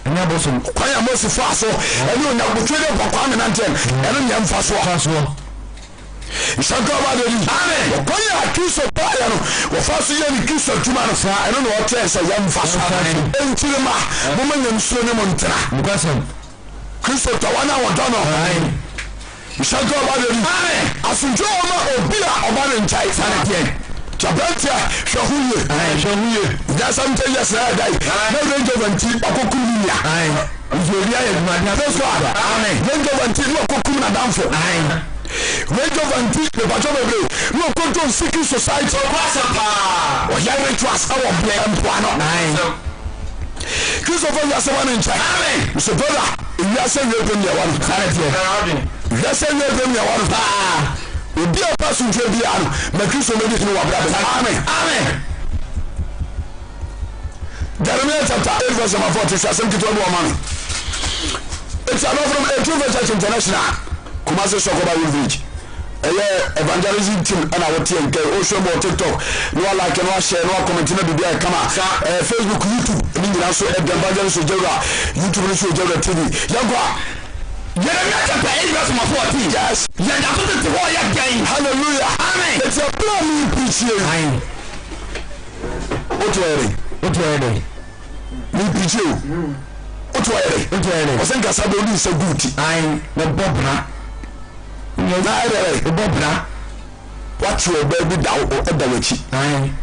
enya boso kwaya Moses faso ene onyabotwe de pokwa me nante ene nyamfaso Ishanka Awurade ni amen okoya Kristo paaya no wo fa so ye ni Kristo tuma no fa eno no o tre se yam fa so entirema mo manyam so ne mo ntra mukasem Kristo tawana wo dono amen Ishanka Awurade ni amen Asomdwoe ma obi a oba ne nchai sanete Chabantia shahuye ya something yes dai no range of anti akokumiya Nigeria ye mania so amen range of anti no akokum na damfo range of anti the bajobe no control seeking society o ya rituals our blame no Christopher ya se wan nchai amen so brother ya se we dem ya wan sanete ya se we dem ya wan obi a pasu ntwe bia no ma Kristo me di no wa bra amen amen Jeremiah chapter 8 verse 40 says something to one. It's a from a true church international Kumasi Sokoba village evangelism team and our team o show more TikTok no like no share no comment no be there come Facebook YouTube ni na so evangelism Jora YouTube ni so Jora TV yagwa Jeremiah chapter 8 verse 14. Yes. Hallelujah. Amen. It's a plan preach here. Amen. What way? Me preach you. What way? I think I said only so good. Amen. The Bobra. The Bobra. Watch your baby down or at the witchy. Amen.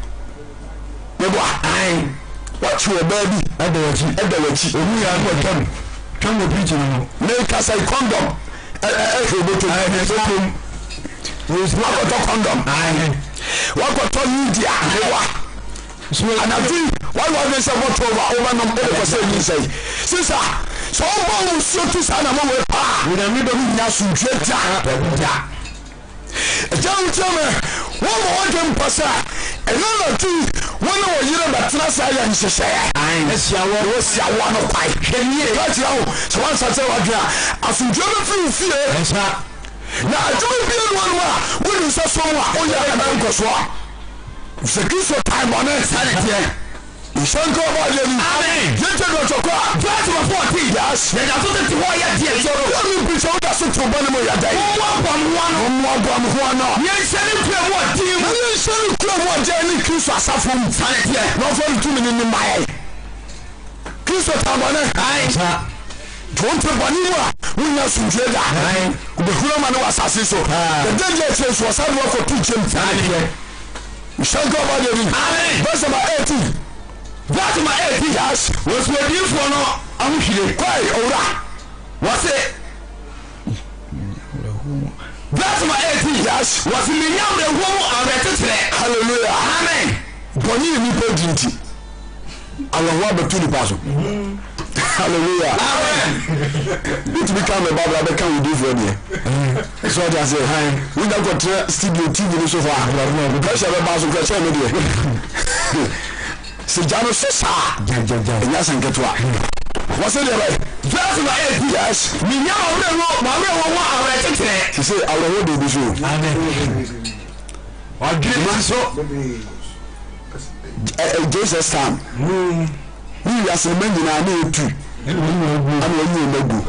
Amen. Watch your baby at the witchy. We are not coming. Come with preaching. Make us a condom. Condom. What got to media? And I think why was this about over no say? Sister, so all so to sign a moment. We don't need to be national. John tell me, one more can pass. Another two, one more year about Trans and say, I want to fight. Can you got you? So once I tell you, I feel very fear. Now I don't feel one more. When you say so, oh yeah, I'm going to swap. It's a kiss of time on it. You shan't go about it. Amen. You take out your car. That's my 40. Yes. Then I told it to why I did. So you be so that's to Banamo Yada. One. Yes, what do you say? What Jenny Kiss was from Sanity? Not for 2 minutes in my Kiss of time on it. Don't Banima. We know some Jeda. The Human was assassin. The danger was hard work for teaching. You shall go about it. Amen. Verse number 18. That's my 18 years. Was with you for no. I'm here. Quite alright. What's it? That's my 18 years. Was in the young woman already today. Hallelujah. Amen. Bonnie, you put duty. I will walk between the person. Hallelujah. Amen. It become a Bible that can we do for you. So I say, hi. We don't go to studio TV so far. Because I have a thousand questions. Se jano se sa nya san ketwa what's it like just my 8 years me nya o wo awretetere she say awrewo de bi so amen o diri so Jesus time ni ya se menji na na etu ana onye magu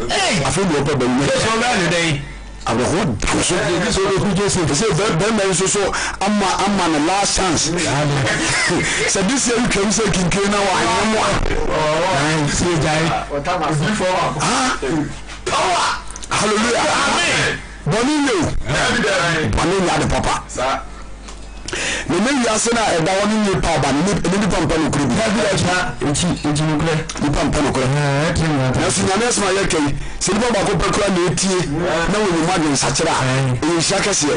afi do ko ba ni so na ni dai abo ho so Jesus say ben so amma na last chance so this year you can say kinkin na wa anyamo say jai power hallelujah amen boni ya de papa sa me ya se na e da woni ni pa ba ni pampa no kuru bi ya enti no kure ni pampa no kure na si nyame asma ya kai se ni ba ko pa kura na etie na woni madwen sakira e shaka se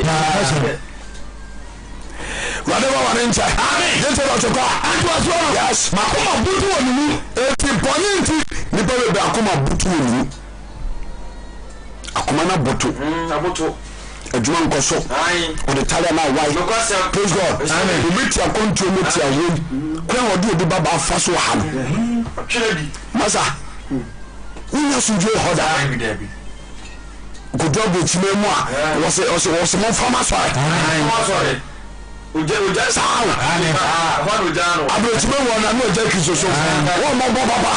whatever one inch amen you tell us go and was wrong yes makoma butu woni mu eti boni nti ni ba be akoma butu woni mu akoma na butu adwuma nkoso o de tale na why praise God amen we meet your control meet your way kwen odi obi baba afa so ha no masa unya suje hoda godo be time mu a was mo fama sorry oja sa amen ho oja no abro time wo na no oja kiso so wo mo baba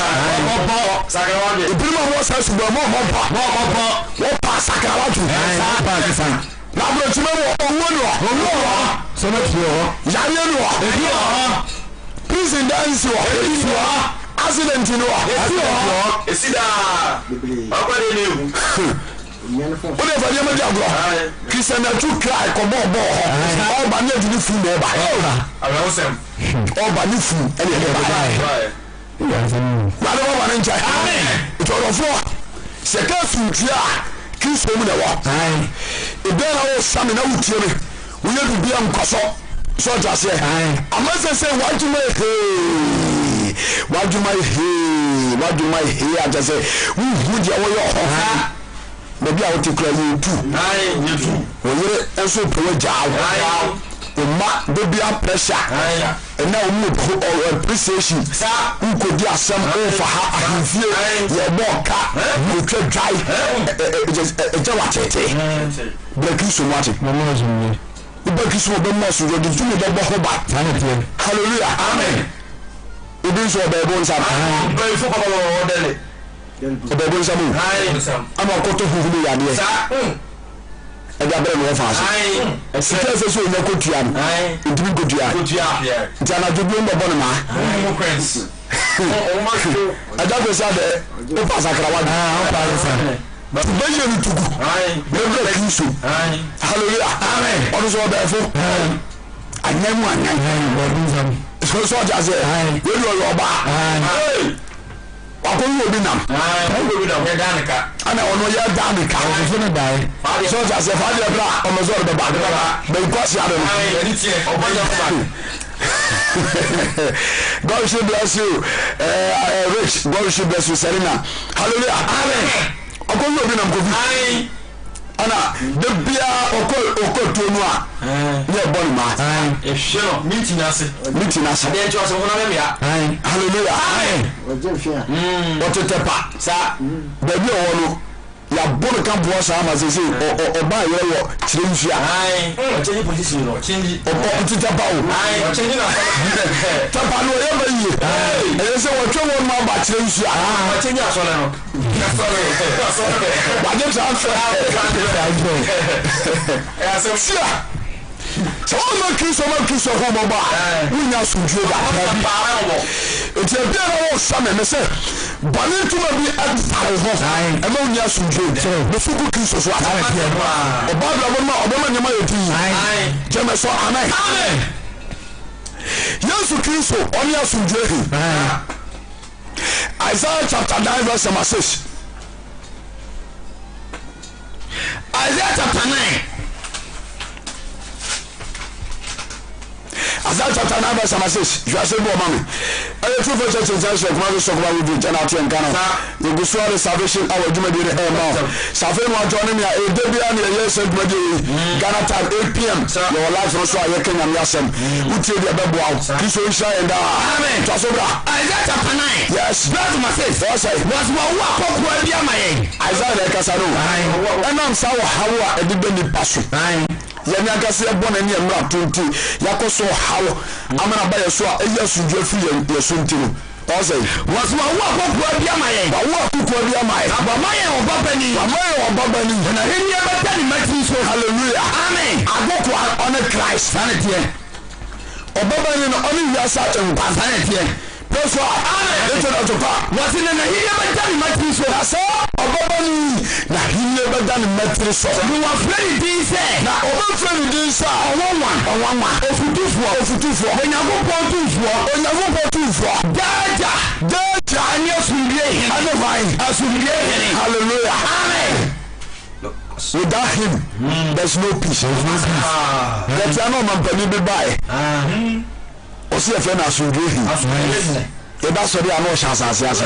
sakrawade ibirima wo sa subo mo pa sakrawade na aburokyi wo owo no so na tuo yare no prison dance wo accident no esida akwade ne ewu wọ́n yẹ fàdí ẹ̀ mẹ́jọ àgọ́ kìsànàtú cry kọ́ bọ́ọ̀bọ́ ọba ní ẹ̀dùn ní fún mi ọba ọba ní fún ẹni ẹ̀dùn ọba wàá wà ní nkyẹn ìtọ́rọ̀fọ́ sẹ̀kẹ́ fìntìá kí sọ́mu nà wọ́ ìbẹ́ẹ̀ náà wọ́n sàmì náà wù tiẹ̀ mi wọ́n yẹ bìbí ẹ̀ nkọ́sọ́ sọ́ọ̀tà sẹ́ àmọ́ sẹ́sẹ́ wàjúmọ̀ èhè àjẹsẹ́ wọ́n hu diẹ wọ́n yẹ ọ̀họ́ bẹẹbi a wote kura yẹn tu oyere nso pẹlú jaawo ọma bẹẹbi a pressure ẹnna ọmọ appreciation nkodi asẹm ọfa ha ahemfie yẹ bọ ọka otwa dwai ẹjẹ wa tètè bẹẹki so mu ati bẹẹki so ọbẹ mu ọsọ yẹ di tumi bẹ bọ họ ba hallelujah amen ebi nso ọbẹ ẹbọ nsa bẹẹ fọ kọ bọ ọdẹlẹ ọbẹ ẹbọ nsa mu ama ọkọtọ funfun yà adìẹ ẹdi abẹrẹ mi wọ faase sika ẹsẹ sọ onye kotua no ntumi kotua nti anadwo bi mbọ bọ ne ma ẹja kwesi adẹ o pa asakara wa bẹyẹ ni tugu bẹẹ kii so hallelujah ọdún sọ ọbẹ ẹfọ anyanmu sọ ọjà sẹ wẹẹni ọyọ ọba wakɔyi obi nam ana ɔno yɛ danika sɔɔta sɛ fa deɛ bra ɔmɛsɔre bɛba bɛnkɔ si ade no God should bless you Rich God should bless you Serena hallelujah ɔkɔyi obi nam kofi ana de bia ɔkɔ tuo no a ne ɛbɔ ne ma ehwɛ no minti nase de nti ɔsɛ hona bɛmia hallelujah ɔtetɛ pa saa baabi ɔwɔ no yabɔ ne ka boɔ saa ma sɛ sɛ ɔba yɛ wɔ kyerɛ nsua ɔkyɛnyi position no ɔtetɛ pa o ɔkyɛnyi na tapa no ɔyɛ ma yie ɛyɛ sɛ wɔtwɛ wɔn mu aba kyerɛ nsua ɔkyɛnyi asɔre no wagye transfer sia sɛ wɔn ma kristo ho bɔbɔ a wonya asomdwoe da eti ebia na wɔn same ne sɛ bɔne ntoma bi ɛfare ho ɛma wonya asomdwoe bɛfu gu kristo so ata ɔba abrabɔ no a ɔbɛma nneɛma yɛ din gyeme so amen yesu kristo ɔne asomdwoe hi Isaiah chapter 9 verse number 6 Isaiah chapter 9 Isaiah chapter 9 verse number 6 you are saying bo mama ayo two for church intention kuma so kuma we do channel 10 kana you go so the salvation our juma dey e ma safe no join me e dey bia na ye say juma dey Ghana time 8 p.m. your life no so aye Kenya me asem utie dey bebo out kiso insha and amen to so bra Isaiah chapter 9 yes verse number 6 was wa akoko bia ma ye Isaiah dey kasa no enam sa wo hawo a edibe ni paso yẹni akasi ẹbọ na ẹni ẹmúra tonti yakọ so haw amana ba yẹ so a eyi asundue fi yẹ so nti no ọsẹ wọsi wa wo akoko bi ama yẹ wa wo akoko bi ama yẹ abama yẹ ọba bani na ẹni ẹbẹ tẹ ni mẹti so hallelujah amen akoko ọne Christ sanni tiẹ ọba bani na ọne wiasa nkwa sanni tiẹ pẹsọ amen ètò náà tó pa wọsi na ẹni ẹbẹ tẹ ni mẹti so yasọ ọba bani na ẹni ẹbẹ tẹ ni mẹti so ni wọn fẹ ni di sẹ na ọba fẹ ni di sẹ ọwọnwa ofutufuọ onyankopɔn tufuɔ daja ani asundue hene hallelujah amen without him there's no peace yẹtí àná ọmọ mpẹni bí báyìí ọsí ẹfẹ náà asundue hìn yẹba sọrí àná ọ̀ṣà àṣàṣe àṣà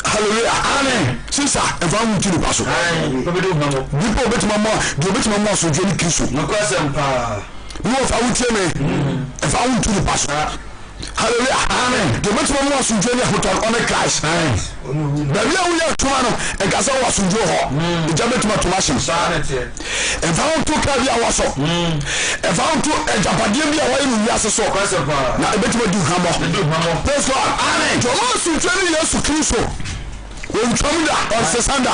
hallelujah amen sisa ẹfọ àwọn ntúni pa so dípò obetuma mọ asundue ní kristu ní wọ́n fa awutie mi ẹ̀fà awun tu ni pa so hallelujah amen dèbè tí wọ́n mú asundue ní ahotọ́ ọ̀nà Christ bẹ̀rẹ̀ àwọn yẹ tuma no ẹ̀kasa wọ asundue họ ìjà bẹ̀ tuma tuma ṣe ẹ̀fà awun tu ká bí awọ sọ ẹ̀fà awun tu ẹ̀jàpàdé bí awọ yẹ nìyí ase sọ na ẹ̀bẹ̀ tí wọ́n di hàn bọ̀ praise God amen jọ̀wọ́ asundue ní Yesu Kristo wọ́n twam da ọ̀sẹ̀sán da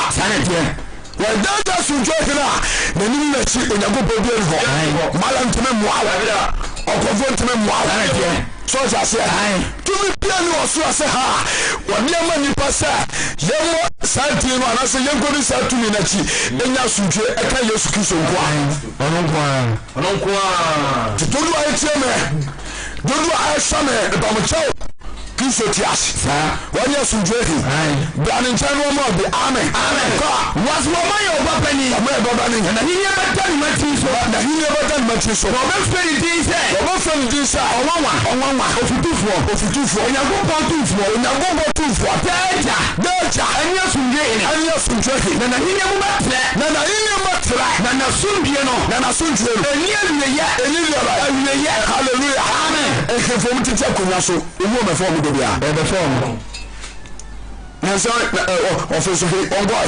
wɔdada asomdwoe hene a n'anim n'akyi onyankopɔn bi ani hɔ mala ntumi mmoa wo ɔkɔfoɔ ntumi mmoa wo sɔɔte aseɛ tumi bia ne ɔsoro ase ha wɔde ama nnipa sɛ yɛmmɔ saa ntie no anaasɛ yɛnkɔne saa tumi n'akyi ɛnya asomdwoe ɛka yesu kristo nkoa ɔno nkoa nti dodo a ɛtie me dodo a ɛhwɛ me nipamokyɛw kristo ti ase wɔne asomdwoe hi bra ne nkyɛn no ɔma ɔde amen wɔse wɔma yɛ ɔba pani ɔma yɛ bɔba ne na hene bɛda ne matiri so na hene bɛda ne matiri so wɔbɛfrɛ ne din sɛ ɔwanwa ofutufoɔ onyankopɔn tumfoɔ dagya ɛne asomdwoe hi na hene mu bɛtrɛ na nasomdwoe no ɛni awieɛ halleluya amen ɛkefom tete akonnwa so ɛmu ɔmɛfɔ ɔmo do bia ɛbɛfɔ ɔmo nansa ɔfɛ so he ɔngɔe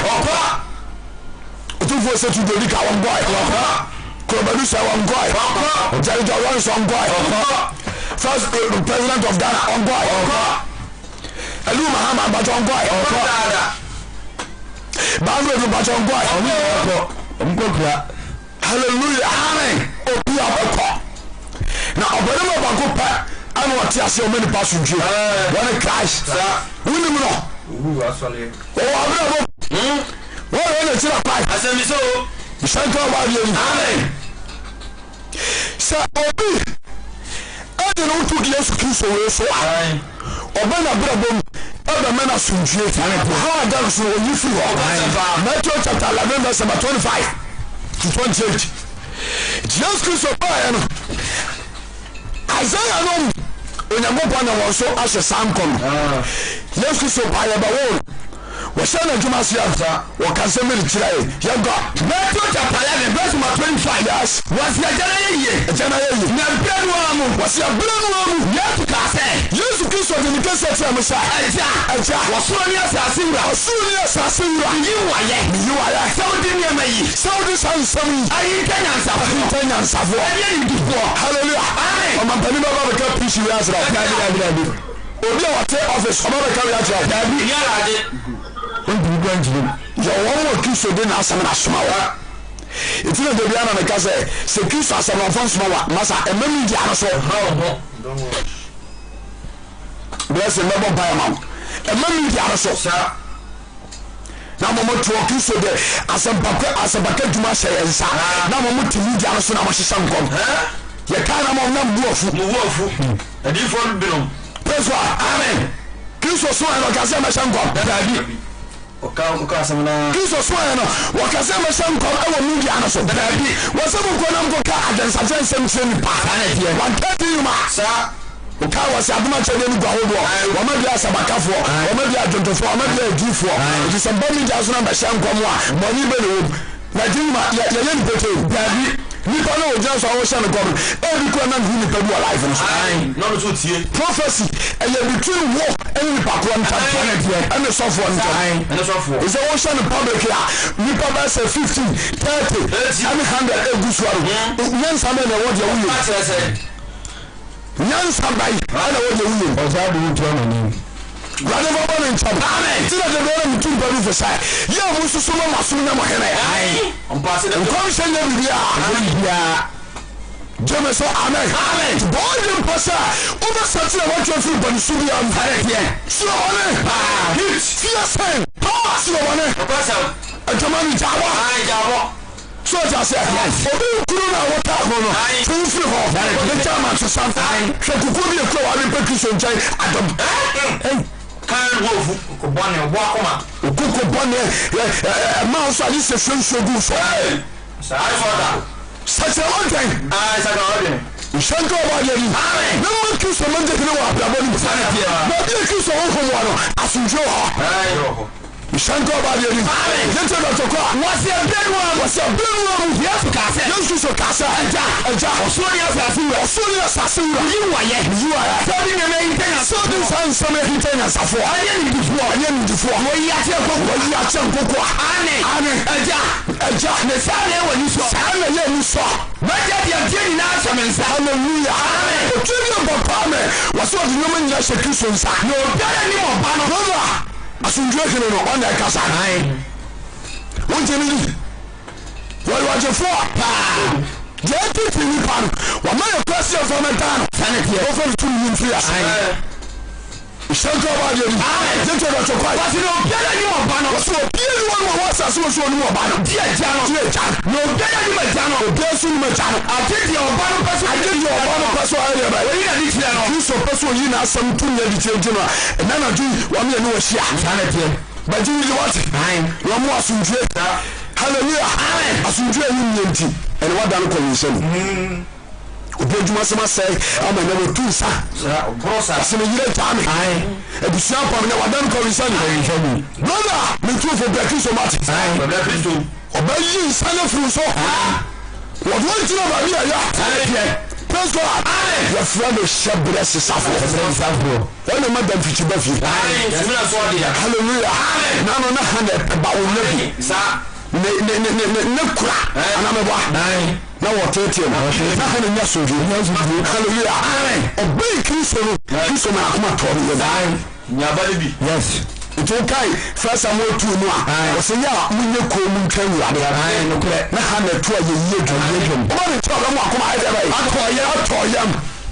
ɔtumfoɔ sɛ tudodi ka ɔngɔe kurobadu sɛ ɔngɔe ɔgyarigya ɔrɔnso ɔngɔe first president of Ghana ɔngɔe ɛlu mahama abakyɛ ɔngɔe baanwɛdu bakyɛ ɔngɔe ɔmkɔkura hallelujah amen obi abɛkɔ na ɔbɛnima baako pɛ ana wɔte ase ɔma nipa asomdwoe wɔne Christ wonim no wɔwɔ abrabɔ wɔyɛ ne kyerɛ kwae nhyɛnka ɔbaadeɛ ni sɛ obi ɛde no woto Yesu Kristo wei so a ɔbɛ na abrabɔ mu ɛbɛma no asomdwoe how ada so ɔyi firi hɔ Matthew chapter 11 verse number 25 to 28 Jesus Kristo baeɛ no Isaiah no onyankopɔn na wɔn so ahyɛ saa nkɔ no Yesu Kristo baeɛ bɛwo wɔhyɛ no adwuma ase asa wɔkasɛ mmere kyerɛ yɛgɔ Matthew chapter 11 verse 25 yes wɔsi agyana yɛyie na berɛ no a mu wɔsi aberɛ no a mu Yesu ka sɛ Yesu Kristo de ne kɛsɛ kyerɛ me sɛ agya wɔsoro ne asase wura yi wayɛ sɛ wode nneɛma yi sɛ wode saa nsɛm yi ayinka nyansafoɔ ɛyɛ nimdifoɔ halleluya ɔmampani bɛba bɛka preach wi asra obi a wɔte office ɔba bɛka wi akyerɛ dabi yɛwɔ wɔ Kristo de na asɛm no asoma wɔ ɛti na dabi ana meka sɛ Kristo asɛm no ɔfa nsoma wa masa ɛma mi di ano so blessing mɛbɔ mpaeɛ ma wo ɛma mi di ano so na mɔmɔtoɔ Kristo de asɛmpaka dwuma hyɛ yɛ nsa na mɔmɔte mi di ano so na mɔhyehyɛ nkɔm yɛka na mɔmnam buafu adiifoɔ binom praise God amen Kristo so ɛno ɔkasɛ mɛhyɛ nkɔm dabi Kristo so ɛno wɔkasɛ mɛhyɛ nkɔm ɛwɔ media no so dabi wɔsɛ mokɔ nam kɔka adwensakyɛ nsɛm kyerɛ nipa wankɛdi yuma woka wɔ sɛ adoma kyɛdeɛ no guahodoɔ wɔma bia asabakafoɔ wɔma bia adwontofoɔ wɔma bia adiifoɔ nti sɛ bɔ media so na mɛhyɛ nkɔm a bɔne bɛne wom na gye yuma yɛyɛ nipotee dabi nipa no ogyina so a wɔhyɛ no kɔm ɛbi kɔ na ne nipa bi wɔ life no so prophecy ɛyɛ between war ɛne nipa korɔ ntam ɛne sɔfoɔ ntam ɛsɛ wɔhyɛ no public a nipa bɛɛ sɛ 15 30 ɛne 100 ɛgu so aro nyansa bɛ na ɛwɔ deɛ woyɛ nyansa bae ɛna ɛwɔ deɛ woyɛ ɔsaa de wotua no nim wade bɔbɔ ne nkyɛm ti na dede ɔna mutu nipa bi fo sɛ yɛ mu soso no maso na mo hene nkɔm hyɛ nyɛ biribiaa gyeme so amen bɔɔde mpa sɛ wobɛsate na wɔtwa firi bɔne so bia m suro wɔne fia sɛn suro wɔne adwama no gyabɔ so ɔgya sɛ obi nkuro no a wɔta ho no firi firi hɔ ne gya ma nsesa hwɛ kukuo bi ɛkura wade mpa Kristo nkyɛn adɔm okoko bɔne ma nso ade sɛ hwɛnsuo gu so sɛkyerɛ wɔntɛn nhyɛnka ɔbaadeɛ ni na ma Kristo mɛgye hene wɔ abrabɔ no mu na ɔde Kristo honhom wɔ no asomdwoe wɔ hɔ nhyɛnka ɔbaadeɛ ni yɛnkyɛ dɔtɔkɔ a wɔse abrɛ no a mu Yesu Kristo ka sɛ agya ɔsoro ne asase wura yi wayɛ sɛ ɔde nneɛma saa nsɛm ɛhinta nyansafoɔ ɛyɛ nimdifoɔ wɔyi akyɛ nkoko a agya ne saa na ɛwɔ ni so mɛgya deɛ nteɛ nyinaa hyɛ me nsa halleluya ɔtwa bi ɔbɔpaa me wɔsɛ ɔde nneɛma nyina hyɛ Kristo nsa na obiara nim ɔba no asomdwoe hene no ɔna ɛkasa wọ́n jẹ́ níbi wọ́n yọ ọjọ́ fún ọ paa jẹ́ títí nípa no wọ́n máa yẹ kúrẹ́sì ẹ̀fọ́ mẹ́ta no wọ́n fẹ́ tún ní nfi àṣẹ ìṣẹ́jú ọba yẹn ni jẹ́jọ́ ọ̀dọ̀ tó kọ́ ẹ̀. wọ́n ti ní òbíẹ́dá ní ọ̀bá náà. wọ́n sọ òbíẹ́ ni wọ́n mú ọwọ́ sàṣẹ wọ́n sọ ní ọ̀bá náà. díẹ̀ já náà díẹ̀ já náà. ní òbíẹ́dá ní mẹ̀ já náà. òbíẹ́ sún ní mẹ̀ já náà. àjẹjì ọ̀bá náà pẹ́sọ́. àjẹjì ọ̀bá náà pẹ́sọ́ ayé rẹ̀ báyìí. èyí nàdí tiẹ̀ náà. kí sọ pẹ́sọ́ yìí náà sẹ́mu tún yẹ di tiẹ̀ jẹ́ náà. ẹ̀nà náà ju wọ́n mi yẹn ní wọ́n ṣíà. bàjí yìí wọ́n ti. wọ́n mú asundue. hallelujah. asundue yìí ni yẹn ti. ẹni wọ́n dáná kọ̀ yín sẹ́nu. obi adwuma sɛm asɛe ama na wɔtu nsa asɛm yire gyaa me abusua pam na wadam kɔresa ne brother mentuofo bra kristo mate ɔbɛyi nsa no firi so wɔde wɔnkyina baabi ayɛ praise God yɛfrɛ no hyɛ berɛ sesafoɔ wɔne ma da mfikyi ba fie halleluya nano na ha na ɛba wo nna bi ne kura anamɛboa na wɔteteɛ no na ha ne nya sodwo halleluya ɔbɛyi kristo no kristo ma akoma tɔɔ no yɛ yes nti wokae first Samuel 2 no a ɔsɛ yɛ a monyɛ kɔɔ mu ntwa Awurade na ha na ɛto a yɛyie dwom ɔba ne kyɛ ɔbɛmu akoma ayɛ dɛ bɛyɛ atɔɔyam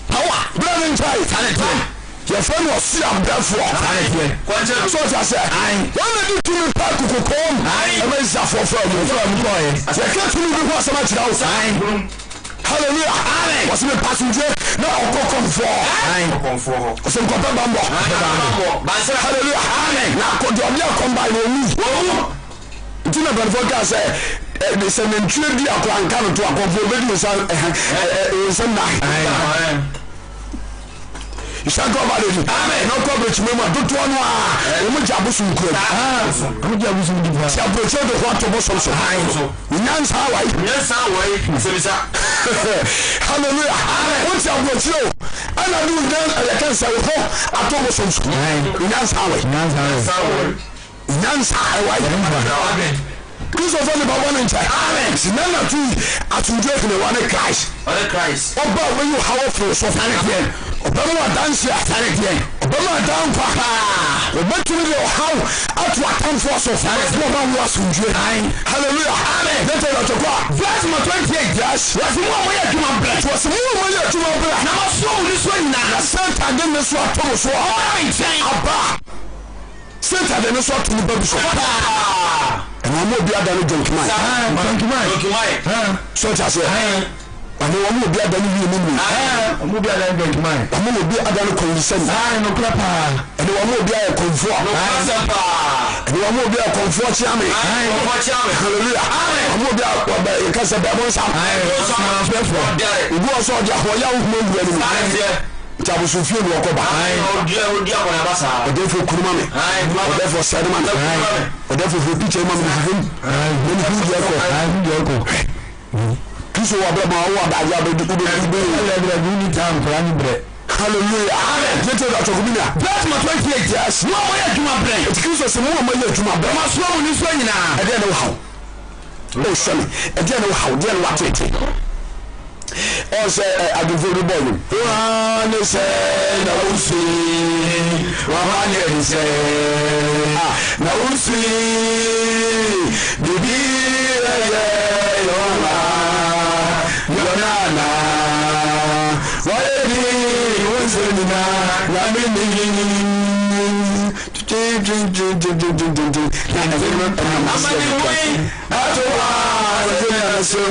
hawa berɛ ne nkyae yɛfrɛ no ɔse abrɛfoɔ so ɔta sɛ wɔna de tumi pa kokokɔm ɛma isafoɔ frɛ mu yɛka tumi bi ho asɛm akyerɛ wo hallelujah wɔse me pasomdwe na ɔkɔ kɔmfoɔ ɔsɛ nkɔpɛ bambɔ hallelujah na akɔde ɔde akɔmba na ɔwu nti na bɛnefoɔ kaa sɛ sɛ nantwie di akɔanka no to akɔmfoɔ bɛdi nsa nna ìṣàkó ọba lèdi n'ọkọ abirikyi mẹ́mu àdótó ọ̀nù à ọmọ jẹ abosom kúrẹ́ ọmọ jẹ abosom di bá ti abirikyi ọdọ kọ́ àtọ̀ bọ́ sọ̀rọ̀ nyansa awayi sẹ́bísà hallelujah wọ́n ti abirikyi o ẹ̀nà ní ẹ̀yẹ̀kẹ́ nsẹ̀ ẹ̀kọ́ àtọ̀ bọ́ sọ̀rọ̀ nyansa awayi kristofa nipa wọn ni nkyɛn sinana tu atunjɛ kene wa ne Christ ɔba wo yi hawo foro so ɔbɛ mu adansi ɔbɛ mu adanfa ɔbɛ tumi de ɔhaw ato atamfoɔ so ɔbɛ mu asunjɛ hallelujah dɛtɛ yɛtɔ kɔ a verse ma 28 yes wɔsi mu a wɔyɛ adwuma brɛ na ma so wo ni so nyinaa na santa de ne so ato mo so aba santa de ne so ato mo ba bi so ẹ̀wọ̀n ọmọ òbí adanu jọnkìmáì sọ́ọ̀tì àṣẹ ọmọ òbí adanu yìí mímu ọmọ òbí adanu jọnkìmáì ọmọ òbí adanu kọ̀ǹsẹ́ni ẹni ọmọ òbí ayẹ kọ̀ǹfọ́ ẹni ọmọ òbí ayẹ kọ̀ǹfọ́ kíámi hallelujah ọmọ òbí ayẹ ìkẹsẹ̀ bẹ́ẹ̀ bọ́ nsá ìbú ọ̀sọ́ ọjà ọ̀yá òhun ewu ẹni mu tí a bó so fíè ní ọkọ bá ọdẹ fọ kuruma mi ọdẹ fọ sẹdima mi ọdẹ fọ fọ píkẹ ma mi nìfẹ mi ní kúrú di ọkọ kristu wà bẹ ma ọwọ àdájọ abẹdí kúrú hallelujah jẹjẹ ìdá àtọkùn mi nà bẹẹ ma 28 years mú ọmọ yẹ juma brẹ ètí kristu sẹ mú ọmọ yẹ juma brẹ ma sọ ọmọ ní sọ nyinaa ẹdí ẹni wà hàw ó sẹmi ẹdí ẹni wà hàw ẹdí ẹni wà tètè ọsẹ agbèfọdù bọọlù. wàá ní sẹ náwó sí wàá ní sẹ náwó sí bìbí ẹyẹ yọ̀ọ̀nà yọ̀ọ̀nà wáyé ní ìwọ̀nsẹ̀ nínú yàmi nìyí. amaniwe atowa ọdún ẹsẹ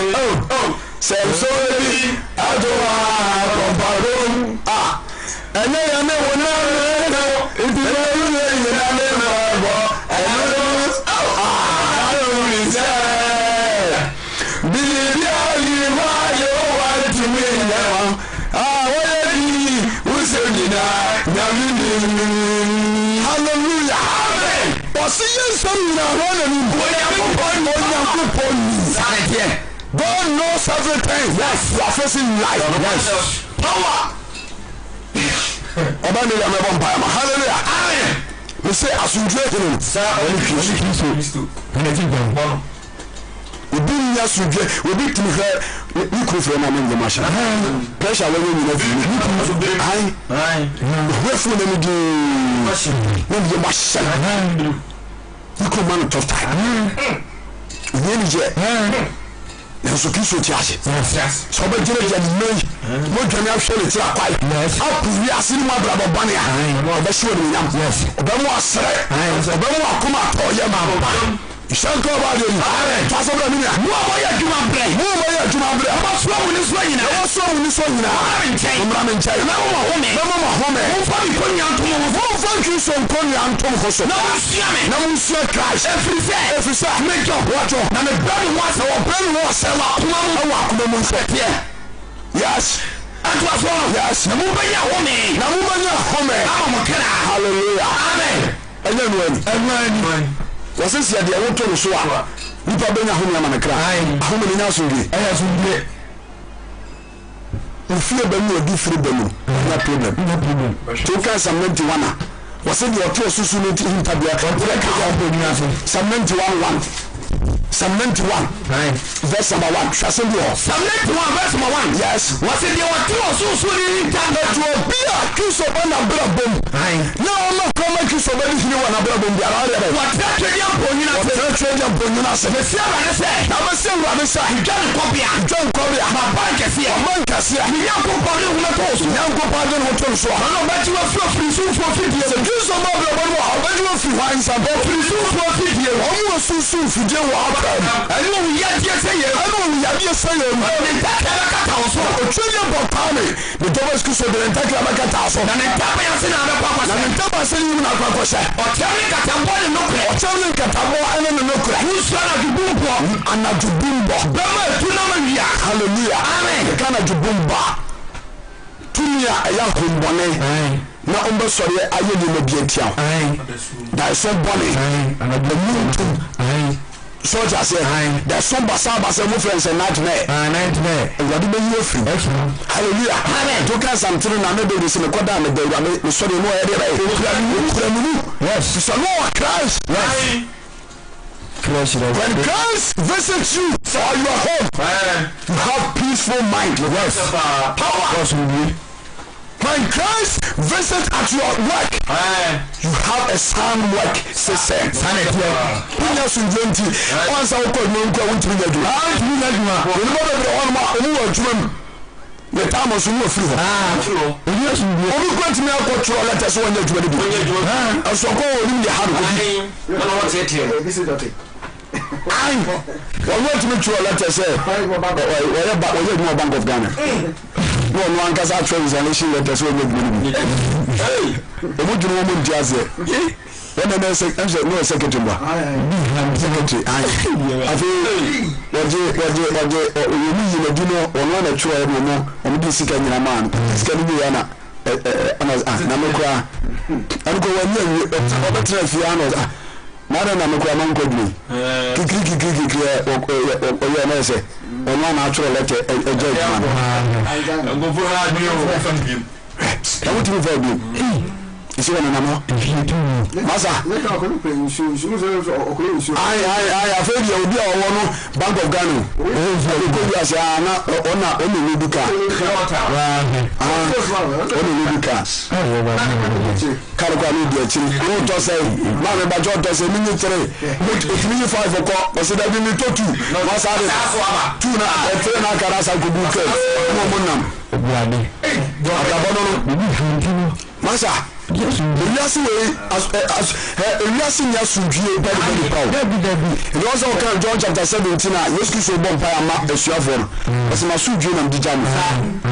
sẹ̀sọ́rẹ́bí àjọwà àkọ́bàrò ẹ̀yẹ́ yẹn ní wọn náà lẹ́nu ìdílé ilé yìí náà lẹ́nu ọ̀bọ̀ ẹ̀yẹ́ àárọ̀ ìṣẹ́ bìbí àyè wáyé wà tìmí yẹn wọn àwọn yẹn bí wùsẹ̀ nìyà nyàmí nìyí hallelujah ọ̀sìn yẹn sọ nìyà wọn lẹ́nu onyankopɔn ní. God knows everything. Yes, you are facing life. Yes. Power. Ọba ni yàrá ẹbọ mpáyà ma hallelujah. Amen. We say asundue kìnnìún. Sá ọ̀nì kìrìsìtò. Ẹnẹ ti gbọ̀n bọ́ọ̀nù. Obi ni asundue obi tìmí fẹ́ ní kúrò fẹ́ náà mi njẹ́ máa ṣe. Pressure wọ́n yóò nyina fún mi. Ní kúrò ayi. Wọ́n fún mi ní di. Wọ́n yẹ máa ṣẹlẹ̀. Ní kúrò máa ní tough time. yeni je nso Kristo ti ase so ba jere je nei mo dwane ahwe le tira kwai apu wi ase ni mo abrabo bane a ba shiwo ni nyam ba mo asere ba mo akoma to ye ma ba Shanko ba de taso bra mi ya mo ba ya juma bre ba so mu ni so nyina mra men chai na mo home mo fa mi konya ntomo mo fa Kristo konya ntomo ko so na mo sia Christ every say me jo wato na me bra ni wasa wo bra ni wasa wa kuma mo wa kuma mo so tie yes and was one yes na mo ba ya home ama mo kra hallelujah amen wasisi ya dia woto no so a nipa benya ho nyama nakra ahome ni nyaso bi ufie ba mu odi free ba mu na problem to ka Psalm 91 wasidi oto susu no ti hinta bia ka Psalm 91 Psalm 91 verse number 1 Psalm 91 verse number 1 yes wasidi oto susu ni hinta to bia Kristo bana bra bom na ona koma Kristo bani hini wana bra bom bia ara ya wata twedi amponyina se me sia ba ne se na ba se wura ne sa John Kobia ma banka sia ni yanko pare hu na to so yanko pare hu to so na ba ti wa free so fidie se Kristo ma bra bom ba ti wa free wa insa ba free so fidie o mu so fidie wa aka ani wo ya die se ye ni kata o so o twedi botane the Thomas Kristo de ntakla ba kata so na ntaba ya se na ba kwa na ntaba se ni na kwa se o tele kata bo ni no ene no kura usana jubumbo ana jubumbo bema tunama wiya hallelujah amen kana jubumba tunia ya hombone na ombe sori aye ni no bietia da so bone ana the muntu so ja say da so basa mo friends nightmare Awurade be you free hallelujah amen to ka something na me be se me koda me da Awurade me sori no e dey kura mu yes so no Christ yes when Christ visits you for your home you have peaceful mind yes power when Christ visits at your work you have a sound work system punya sunjenti once I call no nko won't be do we never be on ma omu adwuma the time was no free yes obi kwant me akotro letters won adwuma bi aso ko oni de hard ko no what say here I want to make sure letters say where Bank of Ghana no one can say translation letters will make money hey omo dunu omo ndiase when they say no secretary ba secretary afi waje omi yile dino ono na chua no omo di sika nyina man sika ni ya na na mekwa anko wanye obetra fi ano mara na mekwa manko dni kikiri oyo na se ono na atro lete eje man ngo for ha ni o fan bi I want to be isi wana namo masa I afraid you be owo Bank of Ghana ko bi ase ana ona oni duka oni duka kare kwa ni dia chiri o to say ma me ba jo to say ni 3 ni 5 ko o se da bi ni to 2 masa de 2 na 3 na kara sa ko buke mo nam Awurade no masa Elias nya sudwie ba de power. It was okay John chapter 17 na Yesu Kristo bom pa ama esuafo no. Ose ma sudwie na mdija no.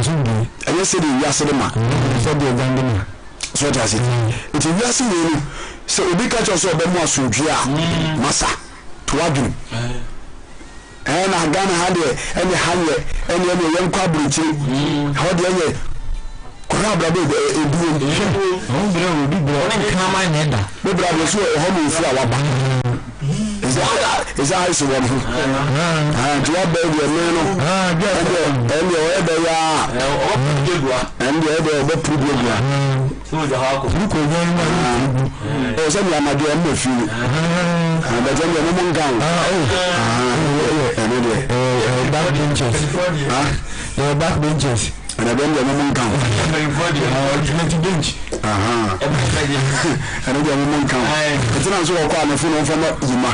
Asomdwoe. Eye se de Elias de ma. So de gandema. So just it. It Elias we no. So obi ka cho so be mu asudwie a masa to adwum. Na Ghana ha de ene hanye ene yenkwa burichi. Ho de ene Kurabra be eduo bro on kama nenda be bra be so ho mo fu awaba is that is one to what be the no and the other ya and the other be problem so the ha ko ko yan ma o se mi amade o mo fi ba je mo mo ngan back benches back benches And then the woman come. And then the woman come. It's not so far from Yuma.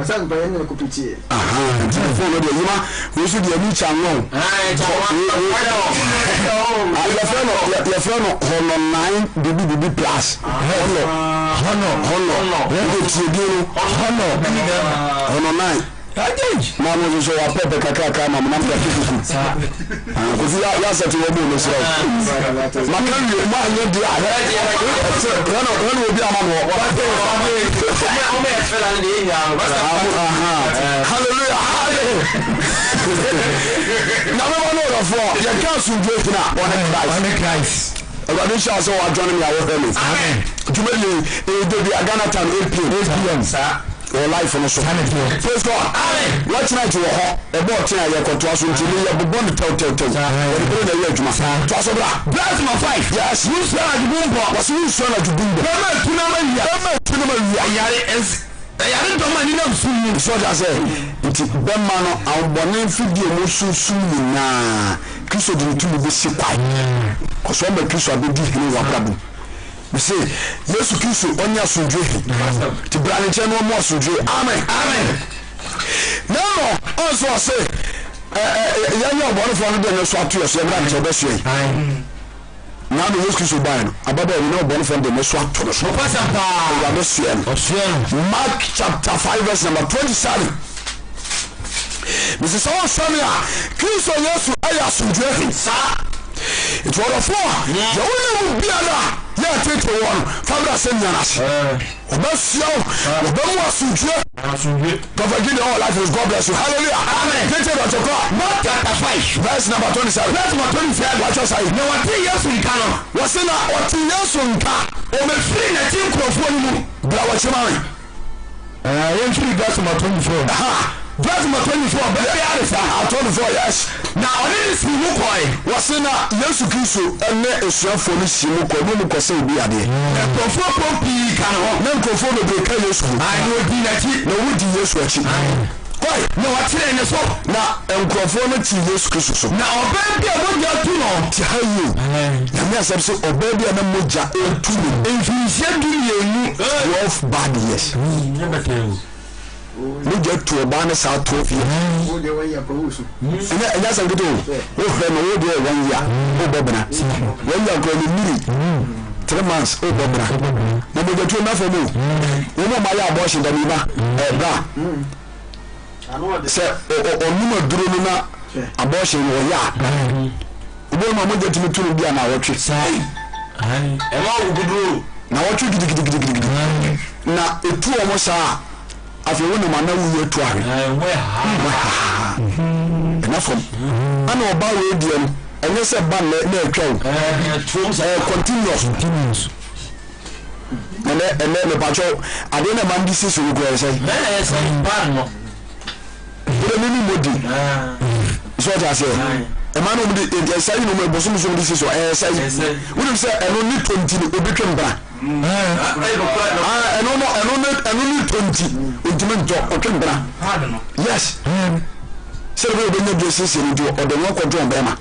Some by any copy. And telephone of the Yuma, we should be a new channel. Your friend online, BB plus. Honor 9. Mama was so a pepper kaka, Mamma, because you are such a woman. Macari, hallelujah. Awurade hyɛ sɛ wɔadwane me awɔ hɛme dwumadi ɛdɛbi Ghana time 8 p.m. Or life on us. Praise God. Watch night you are about 10 years to us until you are born to tell. Bless my five. Yes, you said the boom was you said to boom. I don't know so I say it's Bemano our bonnet figure was so soon na Christo didn't be sick. Because one Christo be different what we say Yesu Kristo onya sundwe ti branche no mo sundwe amen now also say yanya obon for no dey so atu so branche be so now the Yesu Kristo buy no ababa we no obon for dey so atu no so pasa pa we be so Mark chapter 5 verse number 27 Mrs. Samia Kristo Yesu aya sundwe sa it was a four the only be ala yeah, take one. Father, send me an ass. Bless you. Don't forget the whole life is God bless you. Hallelujah. Amen. Take it to God. Mark chapter 5. Verse number 27. Verse number 27. Watch us. No one three years in Ghana. What's in that? What 3 years in Ghana? Oh, my friend, I think of one. But what's your mind? Entry verse number 24. Verse number 24. I'll 24, yes. Now, this is Mukoi. What's in that? Yesu Kristo and let us show for this Mukoi. No more say be a day. And for Poppy can not conform the breaker. I know that no would you use watching. Why? No, what's in the soul? Now, and conformity Yesu Kristo. Now, baby, I want you to know. Tell you. The mess of so, baby, and a moja. If you said you 12 bad years. Never tell. We get to a banner south trophy. And that's a good old. Oh, friend, oh, dear, 1 year. Oh, Bobna. 1 year going to meet 3 months. Oh, Bobna. Then we get to enough for me. You know my abortion, the Nima. Say, or Numa Drunina abortion or ya. You don't know what to be an hour trip. And all good rule. Now, what you did. Now, it 2 almost are. If you want to man we to enough from I know about radio and you said ban continuous and then the patrol I didn't man this is you go say so I say a man who did say no more bosom this is say we say I don't need 20 become bad and only 20 intimate or yes. So we will not do this in or the one control Bema.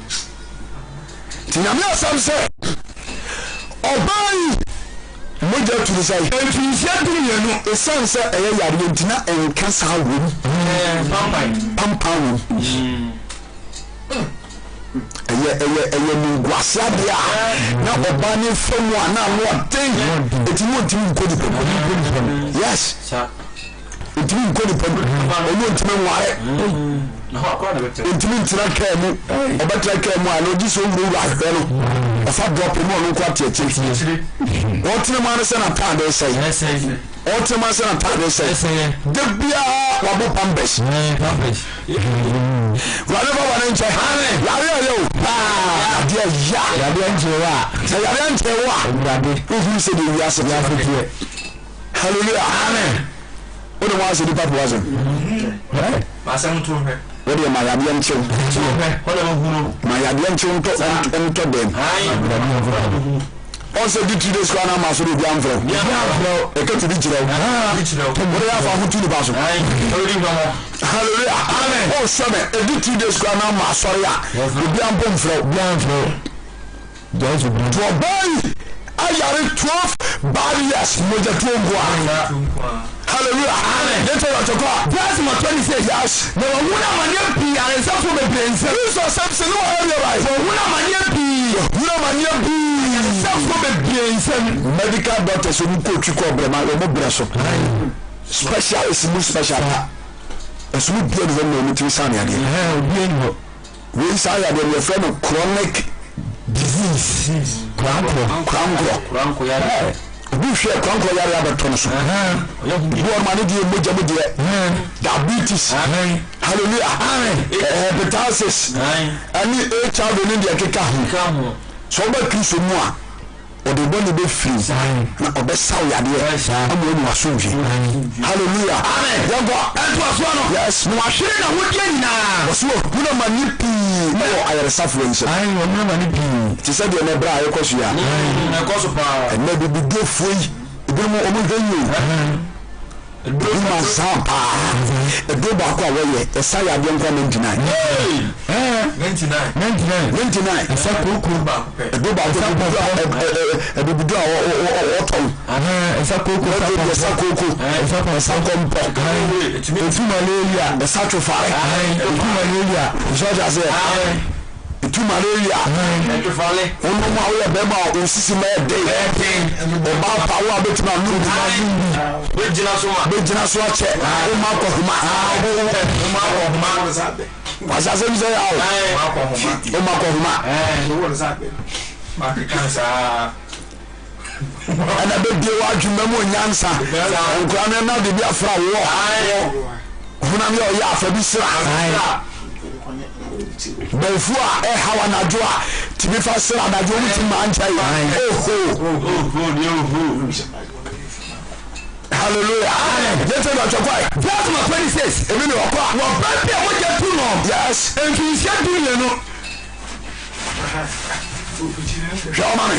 Tinamia some say obey Moja to the side. If you said to you, the son said a Argentina and Casa room, Pampa. Guasadia now Obani from one now what thing it won't even go to yes it won't go to intimate like about like no this will right if I drop him on what what the man is an attack they say what the man is an attack they say the beer wabo pambes whatever one inch yo hallelujah amen what was the papa wasn't right what do my Yabian chill my Yabian chill to them also did 2 days kwana ma so do biam fro e ka tibi jira o ya fa hutu ni ba so hallelujah amen oh so me e did 2 days kwana ma so ya biam pom fro just to boy ayare 12 barriers moja tuongwa hallelujah amen let's go to God verse 26 yes no wuna manye pi are so for be prince so something no area right so wuna manye pi so for be prince medical doctors who go to ko brema o mo breso specialist mu special eso mu bia de no muti san ya de bia ni ho we say ya de friend chronic disease kranko ya obi hwe kranko ya beto no so bo ma ne die moja mo die diabetes hallelujah hepatitis ani HIV ni die keka ho so ba kristo mu a o de boni be free na o be saw ya de amu ni wasonje hallelujah amen yango ento aso no yes no ahwere na wodie nyina oso kuna manipi no ayere safo nse ayi o na manipi ti se de na bra ayekoso ya na koso pa na bibi do foi ebi mo o mo ganyo Duma sampa do ba ko awoye esaya de nko na 99 esa koko ba do ba do bidu oton esa koko esa kompo etu malaria esa chofare etu malaria joja ze etu malaria etu fale onu ma wo be ma o sisi ma dey o ba pa wo abetima lu be jina so ache o ma ko huma wasa se bize ya o ma ko huma ma kansa ana be die wa dwuma mo nyansa nkura na de bi afra wo huna mi o ya afa bi sira before hawa na joa tibi fa sira na joa muti ma anchai hallelujah let's go to God verse 26 even okwa no baby mo je tu no yes en fi se tu ye no show mami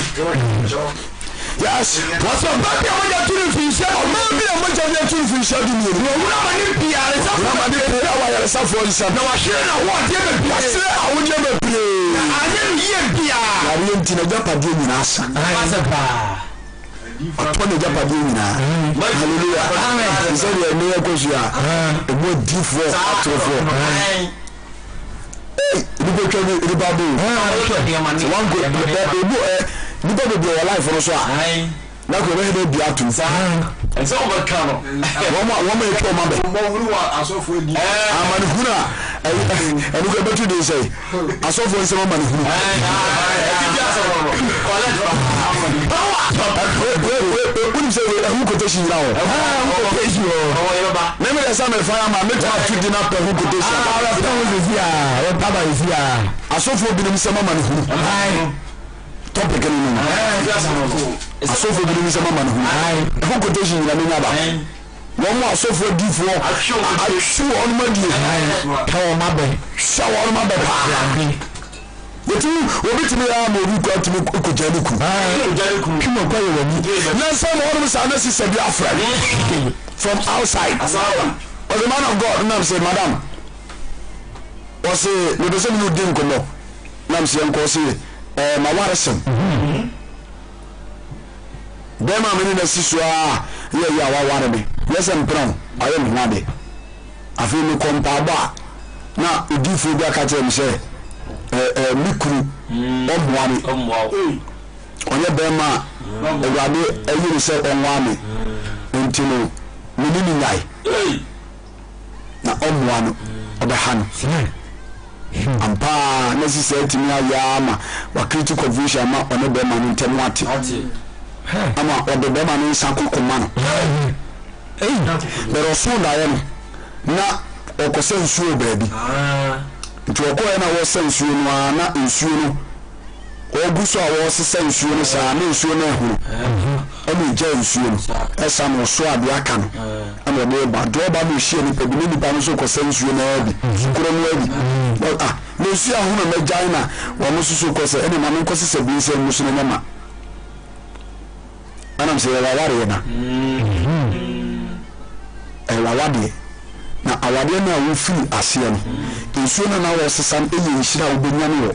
yes what's up baby mo je tu fi se o baby mo je tu fi se du ni no wona ma ni bia re sa wona ma ni bia wa ya sa fo nsa na wa hire na wa de be bia se a wo de be pre anye ni ye bia na ye ntina japa de ni na asa pa ọ̀pọ̀lọpọ̀ japa de ni na hallelujah amen se de ni e ko sia e mo di fo atrofo ni ko twa ni babu one go ni babu be your life no so a na ko be de bia tu sa ense o ba ka no wo ma e to ma be mo huru wa asofo di amani huna enu ko betu de say asofo nse ma mani huru bia so no we say who quotation now let me say my fire man make up to dinner per who quotation asofo bi ni se ma mani huru topic ni asofo bi ni se ma mani huru who quotation na me nyaba wọ́n mú asọ́fọ́ dìfọ́ aṣọ ọ̀nà mọ́dì káwọn má bẹ̀ ṣáwọ́ ọ̀nà má bẹ̀ pàà yẹtí obi tí mi yà á mọ̀ orí kọ́ tí mi kò jẹ́ ní kù kí mo kọ́ yẹ wọ̀ ní lẹ́sẹ̀ mọ̀ ọ́nà mi sàn ẹ́sì sẹ̀bi afrẹ̀ from outside ọ̀sẹ̀ man of God nam sẹ̀ madam ọ̀sẹ̀ lọ́dọ̀sẹ̀ mi ní odi nkọ̀mọ̀ nam sẹ̀ nkọ̀ ọ̀sẹ̀ mà wà rẹ̀ sẹ̀m bẹ́ẹ̀ máa mi ní n'asi so a yẹ yẹ àwa wà rẹ̀ mi yẹsẹ̀ mpẹ́rẹ́ ayé mi wá de àfi mi kọ́ mpaabọ́ a na odifo bi aka kyerɛ mi sɛ mikuru ɔmmoa mi ɔnyɛ bɛrima a Awurade ayi mi sɛ ɔnwa mi nti no mene ni nyae na ɔmmoa no ɔbɛha no ampaa na si sɛ atumi ayɛ ama wakiriti confusion ama ɔne bɛrima no ntɛm ate ama ɔde bɛrima no nsa kokoma no bɛrɛ ɔso daeɛ no na ɔkɔsɛ nsuo baabi nti ɔkɔɛ na wɔsɛ nsuo no a na nsuo no ɔgu so a wɔsesɛ nsuo no saa na nsuo no ahuru ɛna gya nsuo no ɛsa no ɔso adeɛ aka no ɛna ɔde ba deɛ ɔba no hyia nipa bi ne nipa no nso kɔsɛ nsuo no abi sukuro no abi na nsuo ahoro na mɛgyae na wɔn nso so kɔsɛ ɛna ma no nkɔsesɛ bi nsɛm mu so no nyama ana mse ya waware na wawade na awade na wo firi ase no nsuo na na wo sesan eyi nhira obenya no